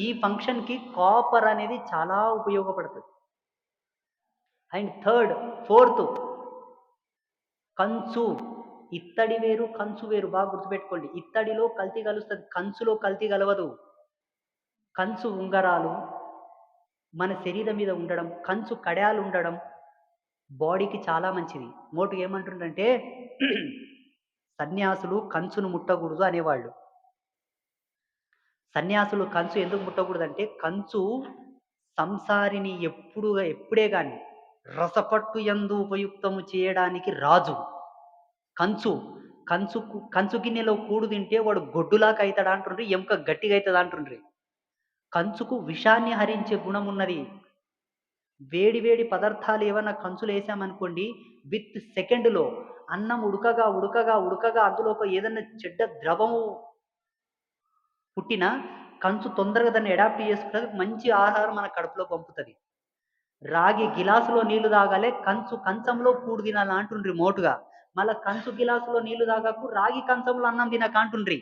ఈ ఫంక్షన్‌కి కాపర్ అనేది చాలా ఉపయోగపడుతుంది. అండ్ ఫోర్త్ కంచు. ఇత్తడి వేరు, కంచు వేరు. బాగా గుర్తుపెట్టుకోండి. ఇత్తడిలో కల్తీ కలుస్తది. కంచులో కల్తీ కలవదు. కంచు ఉంగరాలు మన శరీరం మీద ఉండడం, కంచు కడ్యాలు ఉండడం బాడీకి చాలా మంచిది. మోటు ఏమంటుండంటే సన్యాసులు కంచును ముట్టకూడదు అనేవాళ్ళు. సన్యాసులు కంచు ఎందుకు ముట్టకూడదంటే కంచు సంసారిని ఎప్పుడే గాని రసపట్టు యందు ఉపయుక్తము చేయడానికి రాజు. కంచు కంచు గిన్నెలో కూడు తింటే వాడు గొడ్డులాగా అవుతాడు అంటుండ్రి, ఎముక గట్టిగా అవుతుంది అంటుండ్రి. కంచుకు విషాన్ని హరించే గుణం ఉన్నది. వేడి వేడి పదార్థాలు ఏమన్నా కంచులు వేసామనుకోండి, విత్ సెకండ్లో అన్నం ఉడకగా అందులో ఒక ఏదన్నా చెడ్డ ద్రవము పుట్టినా కంచు తొందరగా దాన్ని అడాప్ట్ చేసుకుంటుంది. మంచి ఆహారం మన కడుపులో పంపుతుంది. రాగి గిలాసులో నీళ్లు తాగాలి, కంచంలో కూడు తినాలి అంటుండ్రి మోటుగా. మళ్ళా కంచు గిలాసులో నీళ్లు తాగకు, రాగి కంచంలో అన్నం తినక అంటుండ్రి.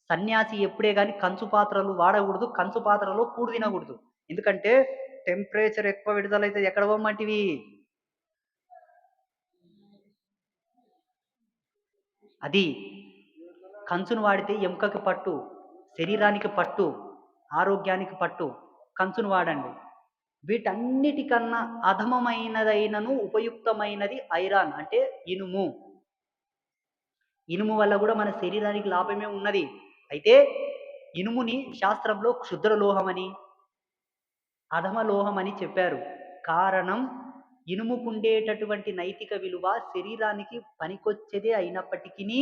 సన్యాసి ఎప్పుడే కానీ కంచు పాత్రలు వాడకూడదు, కంచు పాత్రలో కూడు తినకూడదు. ఎందుకంటే టెంపరేచర్ ఎక్కువ విడుదలైతే ఎక్కడ పోమంటివి? అది కంచును వాడితే ఎముకకి పట్టు, శరీరానికి పట్టు, ఆరోగ్యానికి పట్టు. కంచును వాడండి. వీటన్నిటికన్నా అధమమైనదైనను ఉపయుక్తమైనది ఐరాన్ అంటే ఇనుము. ఇనుము వల్ల కూడా మన శరీరానికి లాభమే ఉన్నది. అయితే ఇనుముని శాస్త్రంలో క్షుద్ర లోహమని, అధమ లోహమని చెప్పారు. కారణం ఇనుముకుండేటటువంటి నైతిక విలువ శరీరానికి పనికొచ్చేదే అయినప్పటికీ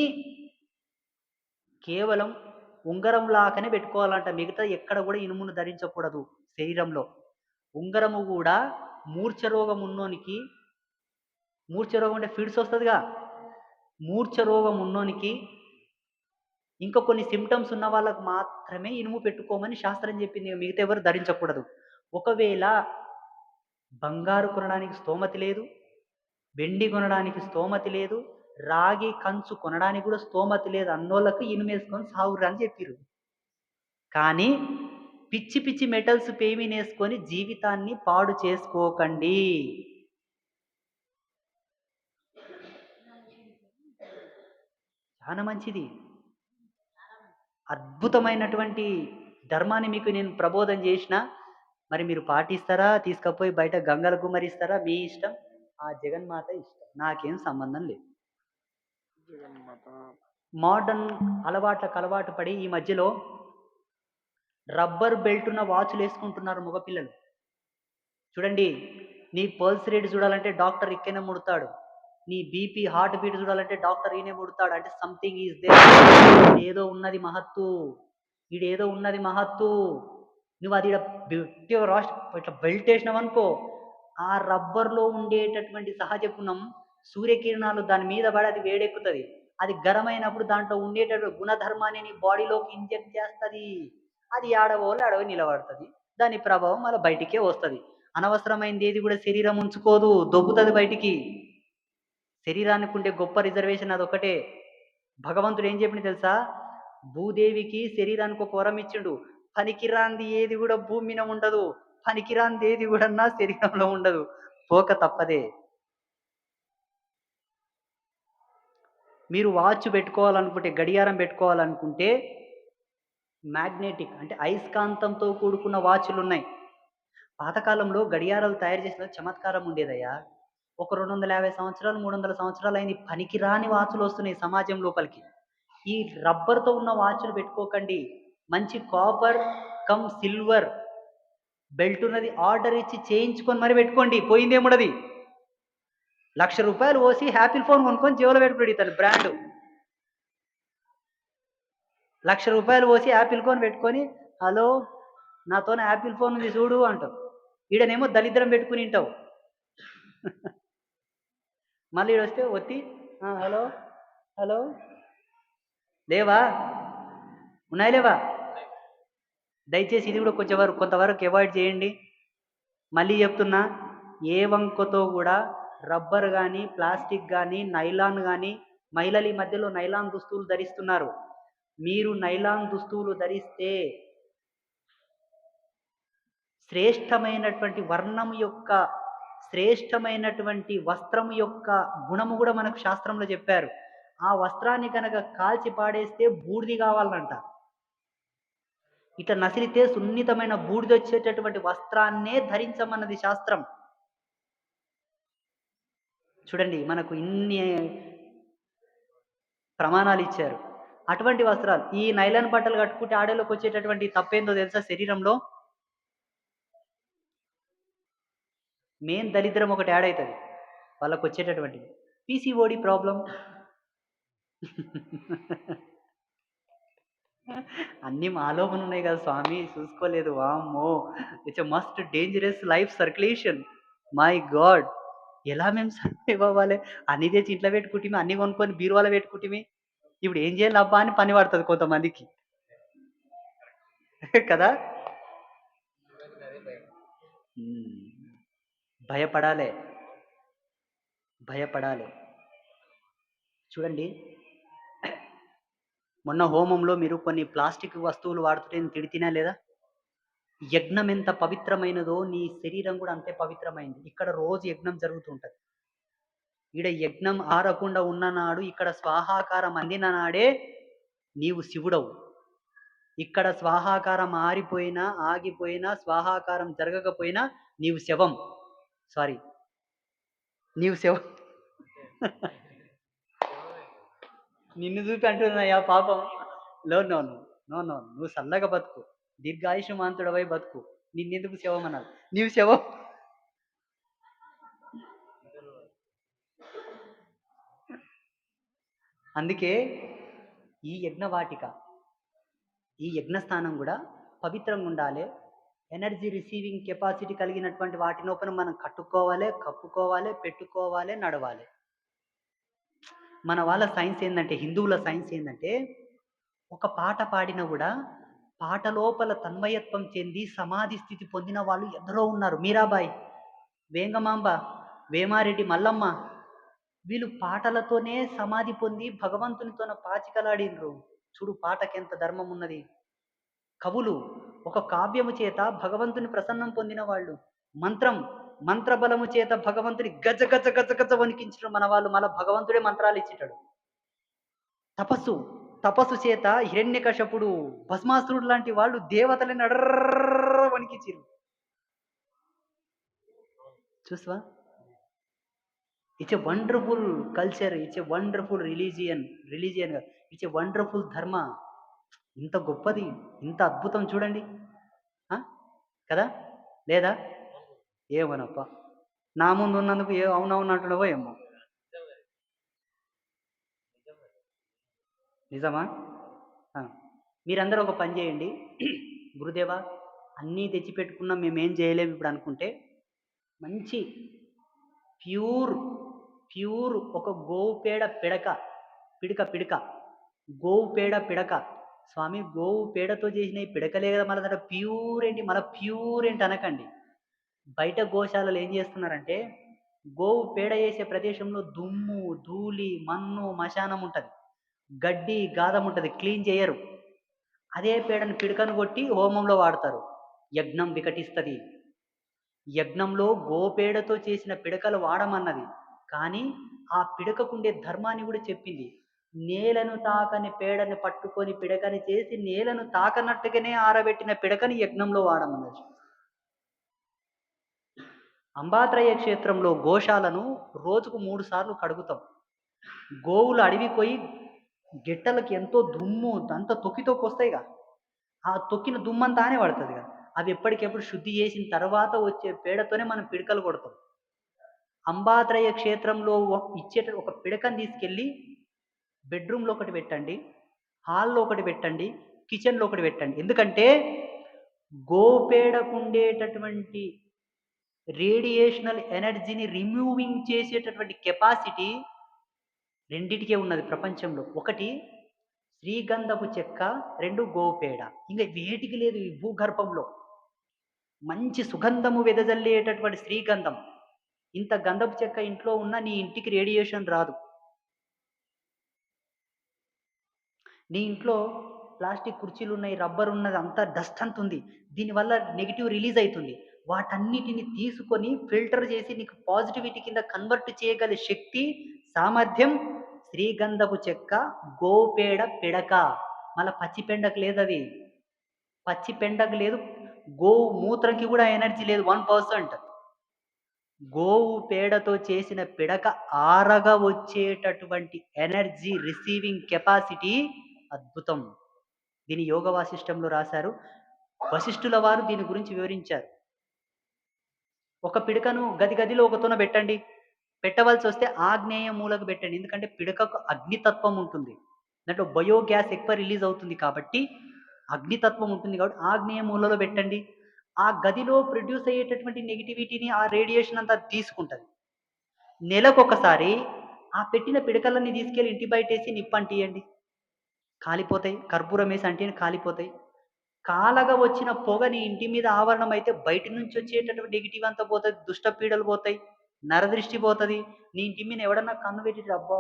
కేవలం ఉంగరం లాగానే పెట్టుకోవాలంట. మిగతా ఎక్కడ కూడా ఇనుమును ధరించకూడదు శరీరంలో. ఉంగరము కూడా మూర్ఛ రోగం ఉన్నోనికి, మూర్ఛ రోగం అంటే ఫిడ్స్ వస్తుందిగా, మూర్ఛ రోగం ఉన్నోనికి ఇంకా కొన్ని సిమ్టమ్స్ ఉన్న వాళ్ళకు మాత్రమే ఇనుము పెట్టుకోమని శాస్త్రం చెప్పింది. మిగతా ఎవరు ధరించకూడదు. ఒకవేళ బంగారు కొనడానికి స్తోమతి లేదు, వెండి కొనడానికి స్తోమతి లేదు, రాగి కంచు కొనడానికి కూడా స్తోమతి లేదు అన్నోళ్ళకు ఇనుమేసుకొని సాగురు అని చెప్పిరు. కానీ పిచ్చి పిచ్చి మెటల్స్ పేమినేసుకొని జీవితాన్ని పాడు చేసుకోకండి. చాలా మంచిది. అద్భుతమైనటువంటి ధర్మాన్ని మీకు నేను ప్రబోధం చేసిన. మరి మీరు పాటిస్తారా, తీసుకపోయి బయట గంగలు గుమ్మరిస్తారా? మీ ఇష్టం. ఆ జగన్మాత ఇష్టం, నాకేం సంబంధం లేదు. మోడర్న్ అలవాటు పడి ఈ మధ్యలో రబ్బర్ బెల్ట్ ఉన్న వాచ్లు వేసుకుంటున్నారు మగపిల్లలు. చూడండి, నీ పల్స్ రేట్ చూడాలంటే డాక్టర్ ఇక్కనే ముడతాడు, నీ బీపీ హార్ట్ బీట్ చూడాలంటే డాక్టర్ ఈయనే ముడతాడు. అంటే సంథింగ్ ఈజ్ దేర్. ఇదేదో ఉన్నది మహత్తు. నువ్వు అది ఇట్లా బెల్ట్ వేసినావనుకో, ఆ రబ్బర్లో ఉండేటటువంటి సహజ గుణం సూర్యకిరణాలు దాని మీద పడి అది వేడెక్కుతుంది. అది గరమైనప్పుడు దాంట్లో ఉండేటటువంటి గుణధర్మాన్ని నీ బాడీలోకి ఇంజెక్ట్ చేస్తుంది. అది అడవి నిలబడుతుంది. దాని ప్రభావం అలా బయటికే వస్తుంది. అనవసరమైనది ఏది కూడా శరీరం ఉంచుకోదు, దొబ్బుతుంది బయటికి. శరీరానికి ఉండే గొప్ప రిజర్వేషన్ అదొకటే. భగవంతుడు ఏం చెప్పింది తెలుసా? భూదేవికి శరీరానికి ఒక వరం ఇచ్చిండు. పనికిరాంది ఏది కూడా భూమి మీద ఉండదు, పనికిరాంది ఏది కూడా శరీరంలో ఉండదు, పోక తప్పదే. మీరు వాచ్ పెట్టుకోవాలనుకుంటే, గడియారం పెట్టుకోవాలనుకుంటే మ్యాగ్నెటిక్ అంటే అయస్కాంతంతో కూడుకున్న వాచ్లు ఉన్నాయి. పాతకాలంలో గడియారాలు తయారు చేసిన చమత్కారం ఉండేదయ్యా. ఒక 250 సంవత్సరాలు 300 సంవత్సరాలు అయింది, పనికిరాని వాచులు వస్తున్నాయి సమాజం లోపలికి. ఈ రబ్బర్తో ఉన్న వాచ్లు పెట్టుకోకండి. మంచి కాపర్ కమ్ సిల్వర్ బెల్ట్ ఉన్నది ఆర్డర్ ఇచ్చి చేయించుకొని మరి పెట్టుకోండి, పోయిందేముడది. ₹1,00,000 పోసి హ్యాపీ ఫోన్ కొనుక్కొని జేబులో పెట్టుకుని ఇతను బ్రాండ్. ₹1,00,000 పోసి యాపిల్ ఫోన్ పెట్టుకొని, హలో నాతో యాపిల్ ఫోన్ ఉంది చూడు అంటావు. ఈడనేమో దళిద్రం పెట్టుకుని ఉంటావు. మళ్ళీ ఈడొస్తే హలో హలో లేవా? ఉన్నాయి లేవా? దయచేసి ఇది కూడా కొంతవరకు అవాయిడ్ చేయండి. మళ్ళీ చెప్తున్నా, ఏ వంకతో కూడా రబ్బర్ కానీ, ప్లాస్టిక్ కానీ, నైలాన్ కానీ, మహిళలు ఈ మధ్యలో నైలాన్ దుస్తులు ధరిస్తున్నారు. మీరు నైలాన్ దుస్తులు ధరిస్తే శ్రేష్టమైనటువంటి వర్ణం యొక్క శ్రేష్టమైనటువంటి వస్త్రం యొక్క గుణము కూడా మనకు శాస్త్రంలో చెప్పారు. ఆ వస్త్రాన్ని కనుక కాల్చి పాడేస్తే బూడిది కావాలంట. ఇట్లా నసిలితే సున్నితమైన బూడిదొచ్చేటటువంటి వస్త్రాన్నే ధరించమన్నది శాస్త్రం. చూడండి, మనకు ఇన్ని ప్రమాణాలు ఇచ్చారు. అటువంటి వస్త్రాలు, ఈ నైలాన్ బట్టలు కట్టుకుంటే ఆడలోకి వచ్చేటటువంటి తప్పేందో తెలుసా? శరీరంలో మెయిన్ దరిద్రం ఒకటి యాడ్ అవుతుంది వాళ్ళకు వచ్చేటటువంటి పీసీఓడి ప్రాబ్లం. అన్నీ మాలోపన ఉన్నాయి కదా స్వామి, చూసుకోలేదు. వామ్మో, it's a must dangerous life circulation. My God, ఎలా మేము సర్వైవ్ అవ్వాలి? అన్ని తెచ్చి ఇంట్లో పెట్టుకుంటే, అన్ని కొనుక్కొని బీరువాలో పెట్టుకుంటే ఇప్పుడు ఏం చేయాలి అబ్బా అని పని పడుతుంది కొంతమందికి. కదా. భయపడాలి, భయపడాలి. చూడండి, మొన్న హోమంలో మీరు కొన్ని ప్లాస్టిక్ వస్తువులు వాడుతుంటే నేను తిడితేనా లేదా? యజ్ఞం ఎంత పవిత్రమైనదో నీ శరీరం కూడా అంతే పవిత్రమైంది. ఇక్కడ రోజు యజ్ఞం జరుగుతుంటది. ఈడ యజ్ఞం ఆరకుండా ఉన్న నాడు, ఇక్కడ స్వాహాకారం అందిన నాడే నీవు శివుడవు. ఇక్కడ స్వాహాకారం ఆరిపోయినా, ఆగిపోయినా, స్వాహాకారం జరగకపోయినా నీవు శవం. సారీ, నీవు శవం. నిన్ను చూపి అంటున్నాయా పాపం? లో నో నో నో నో, నువ్వు చల్లగా బతుకు, దీర్ఘాయుష్మాంతుడవై బతుకు. నిన్నెందుకు శవం అనాలి? నీవు శవం. అందుకే ఈ యజ్ఞవాటిక, ఈ యజ్ఞస్థానం కూడా పవిత్రంగా ఉండాలి. ఎనర్జీ రిసీవింగ్ కెపాసిటీ కలిగినటువంటి వాటినోపన మనం కట్టుకోవాలి, కప్పుకోవాలి, పెట్టుకోవాలి, నడవాలి. మన వాళ్ళ సైన్స్ ఏంటంటే, హిందువుల సైన్స్ ఏంటంటే, ఒక పాట పాడినా కూడా పాట లోపల తన్మయత్వం చెంది సమాధి స్థితి పొందిన వాళ్ళు ఎందరో ఉన్నారు. మీరాబాయి, వేంగమాంబ, వేమారెడ్డి మల్లమ్మ, వీళ్ళు పాటలతోనే సమాధి పొంది భగవంతునితోన పాచికలాడినరు. చూడు పాటకెంత ధర్మం ఉన్నది. కవులు ఒక కావ్యము చేత భగవంతుని ప్రసన్నం పొందిన వాళ్ళు. మంత్రబలము చేత భగవంతుని గజ గజ గజ గజ వణికించడం మన వాళ్ళు. మళ్ళా భగవంతుడే మంత్రాలు ఇచ్చేటాడు. తపస్సు చేత హిరణ్యకశపుడు, భస్మాసురుడు లాంటి వాళ్ళు దేవతలని అడర్ర వణికించిరు. చూసావా? It's a wonderful culture, it's a wonderful religion it's a wonderful ధర్మ. ఇంత గొప్పది, ఇంత అద్భుతం చూడండి. కదా లేదా? ఏమోనప్ప, నా ముందు ఉన్నందుకు అవునవును అంటున్నావో ఏమో. నిజమా? మీరందరూ ఒక పని చేయండి. గురుదేవా, అన్నీ తెచ్చిపెట్టుకున్నాం, మేమేం చేయలేము ఇప్పుడు అనుకుంటే, మంచి ప్యూర్ ఒక గోవు పేడ పిడక గోవు పేడ పిడక. స్వామి, గోవు పేడతో చేసిన ఈ పిడకలే కదా మళ్ళీ దాంట్లో ప్యూర్ ఏంటి? మళ్ళీ ప్యూర్ ఏంటి అనకండి. బయట గోశాలలు ఏం చేస్తున్నారంటే, గోవు పేడ వేసే ప్రదేశంలో దుమ్ము, ధూళి, మన్ను, మశానం ఉంటుంది, గడ్డి, గాదం ఉంటుంది, క్లీన్ చేయరు. అదే పేడను పిడకను కొట్టి హోమంలో వాడతారు. యజ్ఞం వికటిస్తుంది. యజ్ఞంలో గోపేడతో చేసిన పిడకలు వాడమన్నది, కానీ ఆ పిడకకుండే ధర్మాన్ని కూడా చెప్పింది. నేలను తాకని పేడని పట్టుకొని పిడకని చేసి, నేలను తాకనట్టుగానే ఆరబెట్టిన పిడకని యజ్ఞంలో వాడమన్నది. అంబాత్రయ క్షేత్రంలో గోశాలను రోజుకు 3 సార్లు కడుగుతాం. గోవులు అడవికి పోయి గిట్టలకి ఎంతో దుమ్ము అంతా తొక్కితోకొస్తాయిగా, ఆ తొక్కిన దుమ్మంతానే పడుతుంది కదా. అవి ఎప్పటికెప్పుడు శుద్ధి చేసిన తర్వాత వచ్చే పేడతోనే మనం పిడకలు కొడతాం. అంబాత్రయ క్షేత్రంలో ఇచ్చేట ఒక పిడకని తీసుకెళ్ళి బెడ్రూమ్లో ఒకటి పెట్టండి, హాల్లో ఒకటి పెట్టండి, కిచెన్లో ఒకటి పెట్టండి. ఎందుకంటే గోపేడకుండేటటువంటి రేడియేషనల్ ఎనర్జీని రిమూవింగ్ చేసేటటువంటి కెపాసిటీ రెండిటికే ఉన్నది ప్రపంచంలో. ఒకటి శ్రీగంధపు చెక్క, 2 గోవుపేడ. ఇంక వేటికి లేదు ఈ భూగర్భంలో. మంచి సుగంధము వెదజల్లేటటువంటి శ్రీగంధం. ఇంత గంధపు చెక్క ఇంట్లో ఉన్నా నీ ఇంటికి రేడియేషన్ రాదు. నీ ఇంట్లో ప్లాస్టిక్ కుర్చీలున్నాయి, రబ్బర్ ఉన్నది, అంతా డస్ట్ అంతుంది. దీనివల్ల నెగెటివ్ రిలీజ్ అయితుంది. వాటన్నిటిని తీసుకొని ఫిల్టర్ చేసి నీకు పాజిటివిటీ కింద కన్వర్ట్ చేయగల శక్తి, సామర్థ్యం శ్రీగంధపు చెక్క, గోపేడ పిడక. మళ్ళా పచ్చి పెండకు లేదది. పచ్చి పెండకు లేదు. గోవు మూత్రంకి కూడా ఎనర్జీ లేదు 1%. గోవు పేడతో చేసిన పిడక ఆరగా వచ్చేటటువంటి ఎనర్జీ రిసీవింగ్ కెపాసిటీ అద్భుతం. దీని యోగ వాసిష్టంలో రాశారు. వశిష్ఠుల వారు దీని గురించి వివరించారు. ఒక పిడకను గదిలో ఒకతోన పెట్టండి. పెట్టవలసి వస్తే ఆగ్నేయ మూలకు పెట్టండి. ఎందుకంటే పిడకకు అగ్నితత్వం ఉంటుంది. దాంట్లో బయోగ్యాస్ ఎక్కువ రిలీజ్ అవుతుంది కాబట్టి అగ్నితత్వం ఉంటుంది కాబట్టి ఆగ్నేయ మూలలో పెట్టండి. ఆ గదిలో ప్రొడ్యూస్ అయ్యేటటువంటి నెగిటివిటీని ఆ రేడియేషన్ అంతా తీసుకుంటది. నెలకొకసారి ఆ పెట్టిన పిడకలన్నీ తీసుకెళ్ళి ఇంటి బయటేసి నిప్పంటియండి. కాలిపోతాయి. కర్పూరం వేసి అంటిని కాలిపోతాయి. కాలగా వచ్చిన పొగ నీ ఇంటి మీద ఆవరణం అయితే బయట నుంచి వచ్చేటటువంటి నెగిటివ్ అంతా పోతది. దుష్ట పీడలు పోతాయి. నరదృష్టి పోతది. నీ ఇంటి మీద ఎవడన్నా కన్ను పెట్టి అబ్బా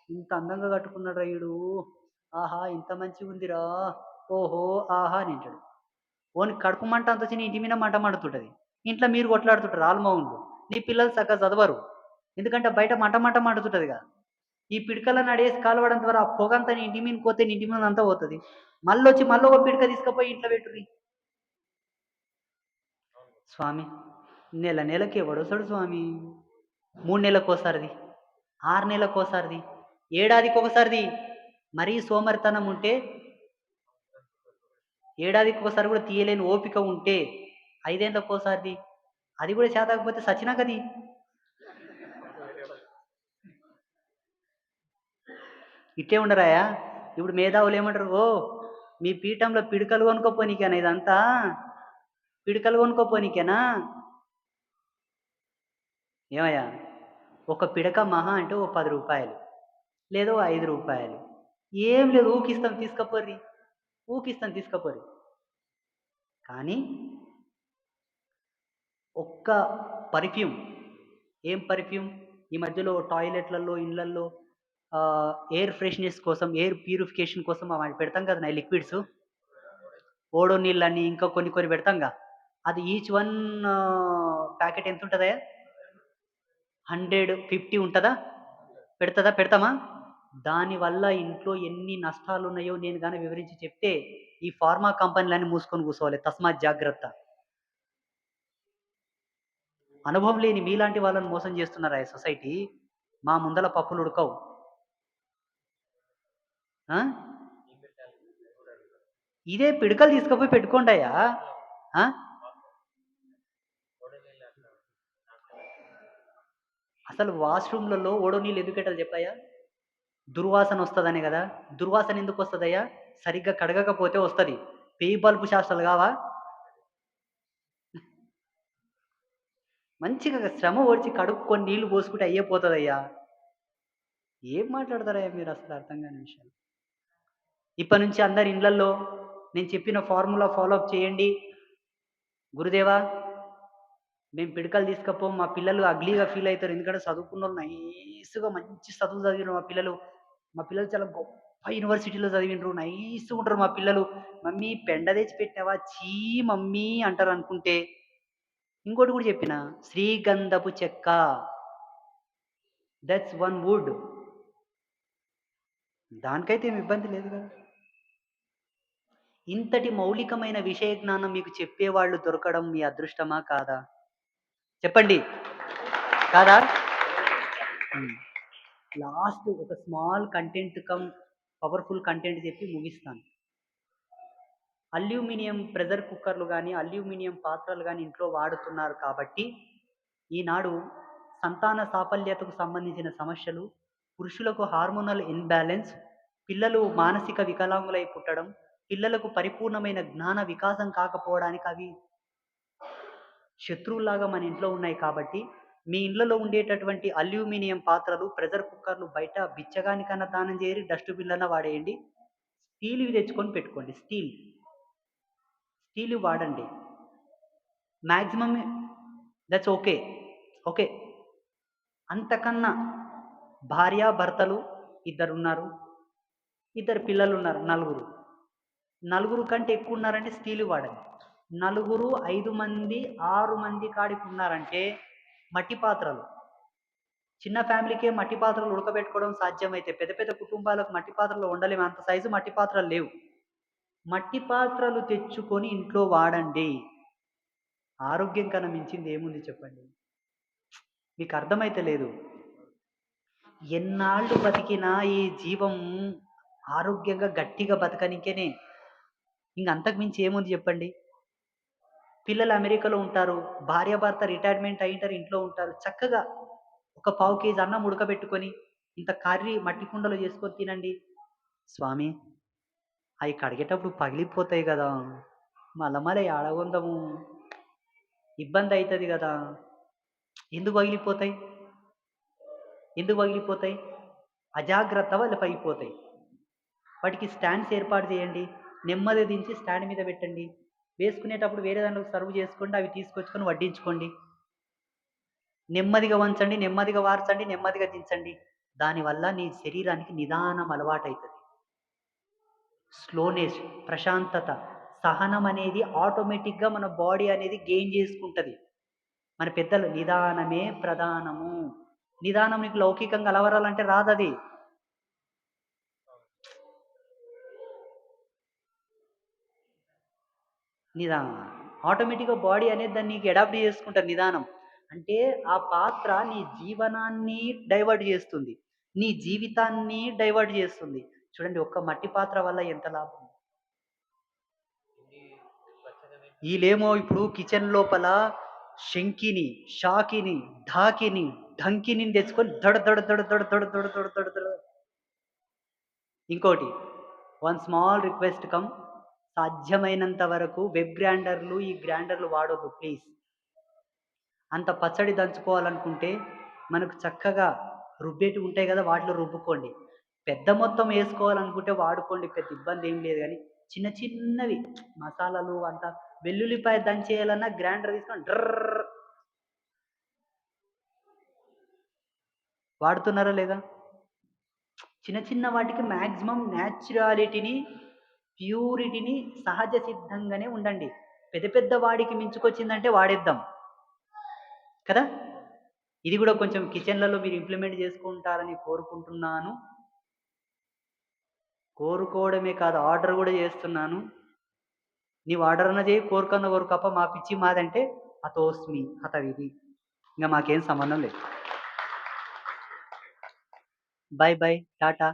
ఇంత అందంగా కట్టుకున్నాడు ఈడు, ఆహా ఇంత మంచిగా ఉందిరా, ఓహో ఆహా అని అంటాడు. ఓని కడుపు మంట అంత వచ్చి నీ ఇంటి మీద మంట మండుతుంటది. ఇంట్లో మీరు కొట్లాడుతుంటారు ఆల్మౌండ్లు. నీ పిల్లలు చక్కగా చదవరు. ఎందుకంటే బయట మంట మంట మండుతుంటది కదా. ఈ పిడకలను అడేసి కాలవడం ద్వారా ఆ పొగంతా నీ ఇంటి మీద పోతే నీ ఇంటి మీద అంతా పోతుంది. మళ్ళీ ఒక పిడక తీసుకుపోయి ఇంట్లో పెట్టుర్రి. స్వామి నెలకి ఎవడొస్తాడు స్వామి? 3 నెలలకోసారిది, 6 నెలలకోసారిది, ఏడాదికి ఒకసారిది. మరీ సోమరితనం ఉంటే ఏడాదికి ఒకసారి కూడా తీయలేని ఓపిక ఉంటే 5 ఏళ్ళకోసారిది. అది కూడా చేతకపోతే సచ్చినాకది. ఇట్టే ఉండరాయా? ఇప్పుడు మేధావులు ఏమంటారు? ఓ మీ పీఠంలో పిడకలు కొనుక్కోపోనీకేనా ఇదంతా? పిడకలు కొనుక్కోపోనీకేనా? ఏమయ్యా? ఒక పిడక మహా అంటే ఓ 10 రూపాయలు లేదో 5 రూపాయలు. ఏం లేదు ఊకిస్తాం తీసుకపోర్రి. ఊకిస్తాం తీసుకపోర్రి. కానీ ఒక్క పర్ఫ్యూమ్, ఏం పర్ఫ్యూమ్? ఈ మధ్యలో టాయిలెట్లలో, ఇళ్లల్లో ఎయిర్ ఫ్రెష్‌నెస్ కోసం, ఎయిర్ ప్యూరిఫికేషన్ కోసం అవి పెడతాం కదా లిక్విడ్స్. ఓడో నీళ్ళని ఇంకా కొన్ని పెడతాంగా. అది ఈచ్ వన్ ప్యాకెట్ ఎంత ఉంటదయ్యా? 150 ఉంటదా? పెడతామా? దానివల్ల ఇంట్లో ఎన్ని నష్టాలున్నాయో నేను గాని వివరించి చెప్తే ఈ ఫార్మా కంపెనీలన్నీ మూసుకొని కూసోవాలి. తస్మాత్ జాగ్రత్త. అనుభవం లేని మీలాంటి వాళ్ళని మోసం చేస్తున్నారా ఈ సొసైటీ? మా ముందల పప్పులు ఉడకవు. ఆ? ఇదే పిడకలు తీసుకుపోయి పెట్టుకోండయ్యా. ఆ? అసలు వాష్‌రూమ్‌లలో ఓడో నీళ్ళు ఎందుకు పెట్టాలి చెప్పయ్యా? దుర్వాసన వస్తదనే కదా. దుర్వాసన ఎందుకు వస్తదయ్యా? సరిగ్గా కడగకపోతే వస్తది. పేయి బల్బు శాస్త్రాలు కావా? మంచిగా శ్రమ ఓర్చి కడుక్కొని నీళ్లు పోసుకుంటే అయ్యే పోతదయ్యా. ఏం మాట్లాడతారయ్యా మీరు అసలు అర్థం కాని విషయాలు. ఇప్పటి నుంచి అందరి ఇళ్లల్లో నేను చెప్పిన ఫార్ములా ఫాలో అప్ చేయండి. గురుదేవా మేము పిడకలు తీసుకపోం. మా పిల్లలు అగ్లీగా ఫీల్ అవుతారు. ఎందుకంటే చదువుకున్నోళ్ళు నైస్‌గా మంచి చదువులు చదివిన మా పిల్లలు. మా పిల్లలు చాలా గొప్ప యూనివర్సిటీలో చదివిండ్రు. నైస్‌గా ఉంటారు మా పిల్లలు. మమ్మీ పెండ తెచ్చి పెట్టినావా? ఛీ మమ్మీ అంటారు అనుకుంటే ఇంకోటి కూడా చెప్పిన శ్రీగంధపు చెక్క. That's one wood. దానికైతే ఏమి ఇబ్బంది లేదు కదా. ఇంతటి మౌలికమైన విషయ జ్ఞానం మీకు చెప్పేవాళ్ళు దొరకడం మీ అదృష్టమా కాదా? చెప్పండి. కాదా? లాస్ట్ ఒక స్మాల్ కంటెంట్ పవర్ఫుల్ కంటెంట్ చెప్పి ముగిస్తాను. అల్యూమినియం ప్రెషర్ కుక్కర్లు కానీ, అల్యూమినియం పాత్రలు కానీ ఇంట్లో వాడుతున్నారు కాబట్టి ఈనాడు సంతాన సాఫల్యతకు సంబంధించిన సమస్యలు, పురుషులకు హార్మోనల్ ఇన్‌బ్యాలెన్స్, పిల్లలు మానసిక వికలాంగులై పుట్టడం, పిల్లలకు పరిపూర్ణమైన జ్ఞాన వికాసం కాకపోవడానికి అవి శత్రువుల్లాగా మన ఇంట్లో ఉన్నాయి కాబట్టి మీ ఇళ్ళలో ఉండేటటువంటి అల్యూమినియం పాత్రలు, ప్రెషర్ కుక్కర్‌లు బయట బిచ్చగానికన్నా దానం చేయరి, డస్ట్‌బిన్‌లన్నా వాడేయండి. స్టీల్‌వి తెచ్చుకొని పెట్టుకోండి. స్టీల్‌వి వాడండి. Maximum that's okay. ఓకే. అంతకన్నా భార్యాభర్తలు ఇద్దరున్నారు. ఇద్దరు పిల్లలున్నారు నలుగురు. నలుగురు కంటే ఎక్కువున్నారంటే స్టీల్‌వి వాడండి. నలుగురు, 5 మంది, 6 మంది కాడికున్నారంటే మట్టి పాత్రలు. చిన్న ఫ్యామిలీకే మట్టి పాత్రలు ఉడకబెట్టుకోవడం సాధ్యమైతే, పెద్ద పెద్ద కుటుంబాలకు మట్టి పాత్రలు వండలేము. అంత సైజు మట్టి పాత్రలు లేవు. మట్టి పాత్రలు తెచ్చుకొని ఇంట్లో వాడండి. ఆరోగ్యం కన్నా మించింది ఏముంది చెప్పండి? మీకు అర్థమైతలేదు. ఎన్నాళ్ళు బతికినా ఈ జీవం ఆరోగ్యంగా గట్టిగా బతకనికేనే. ఇంక అంతకు మించి ఏముంది చెప్పండి? పిల్లలు అమెరికాలో ఉంటారు. భార్యాభర్త రిటైర్మెంట్ అయ్యుంటారు. ఇంట్లో ఉంటారు. చక్కగా ఒక పావు కేజీ అన్నం ఉడకబెట్టుకొని, ఇంత కర్రీ మట్టి కుండలో చేసుకొని తినండి. స్వామి అయి కడిగేటప్పుడు పగిలిపోతాయి గదా! మళ్ళా యాడ కొందాము? ఇబ్బందయితది గదా! ఎందుకు పగిలిపోతాయి? ఎందుకు పగిలిపోతాయి? అజాగ్రత్త వల్ల పగిలిపోతాయి. వాటికి స్టాండ్స్ ఏర్పాటు చేయండి. నెమ్మదిగా దించి స్టాండ్ మీద పెట్టండి. వేసుకునేటప్పుడు వేరే దాంట్లో సర్వ్ చేసుకోండి. అవి తీసుకొచ్చుకొని వడ్డించుకోండి. నెమ్మదిగా వంచండి, నెమ్మదిగా వార్చండి, నెమ్మదిగా దించండి. దానివల్ల నీ శరీరానికి నిదానం అలవాటైతది. స్లోనెస్, ప్రశాంతత, సహనం అనేది ఆటోమేటిక్‌గా మన బాడీ అనేది గెయిన్ చేసుకుంటది. మన పెద్దలు నిదానమే ప్రధానము. నిదానం నీకు లౌకికంగా అలవరాలంటే రాదది. నిదానం. ఆటోమేటిక్‌గా బాడీ అనేది దాన్ని నీకు అడాప్ట్ చేసుకుంటది నిదానం. అంటే ఆ పాత్ర నీ జీవనాన్ని డైవర్ట్ చేస్తుంది. నీ జీవితాన్ని డైవర్ట్ చేస్తుంది. చూడండి ఒక్క మట్టి పాత్ర వల్ల ఎంత లాభం. ఈళ్ళేమో ఇప్పుడు కిచెన్ లోపల శంకిని, షాకిని, ఢాకిని, ఢంకిని తెచ్చుకొని దడ దడ దడ దడ దడ దడ దడ దడ దడ. ఇంకోటి వన్ స్మాల్ రిక్వెస్ట్ సాధ్యమైనంత వరకు వెబ్ గ్రైండర్లు, ఈ గ్రైండర్లు వాడొద్దు ప్లీజ్. అంత పచ్చడి దంచుకోవాలనుకుంటే మనకు చక్కగా రుబ్బేటివి ఉంటాయి కదా! వాటిలో రుబ్బుకోండి. పెద్ద మొత్తం ఏసుకోవాలనుకుంటే వాడుకోండి. పెద్ద ఇబ్బందేం లేదు గానీ, చిన్న చిన్నవి మసాలాలు అంతా వెల్లుల్లిపాయ దంచేయాలన్నా గ్రైండర్ తీసుకొని డ్రర్ర్ వాడుతున్నారా లేదా? చిన్న చిన్న వాటికి మాక్సిమం న్యాచురాలిటీని, ప్యూరిటీని సహజ సిద్ధంగానే ఉండండి. పెద్ద పెద్ద వాడికి మించుకొచ్చిందంటే వాడేద్దాం. కదా! ఇది గూడా కొంచెం కిచెన్‌లలో మీరు ఇంప్లిమెంట్ చేసుకుంటారని కోరుకుంటున్నాను. కోరుకోవడమే కాదు ఆర్డర్ గూడా చేస్తున్నాను. నీవు ఆర్డర్ అన్నా చెయ్యి, కోరికన్నా కోరుకోపా మా పిచ్చి మాదంటే హతోస్మి హతవిధి. ఇంగ మాకేం సంబంధం లేదు. Bye bye. టాటా.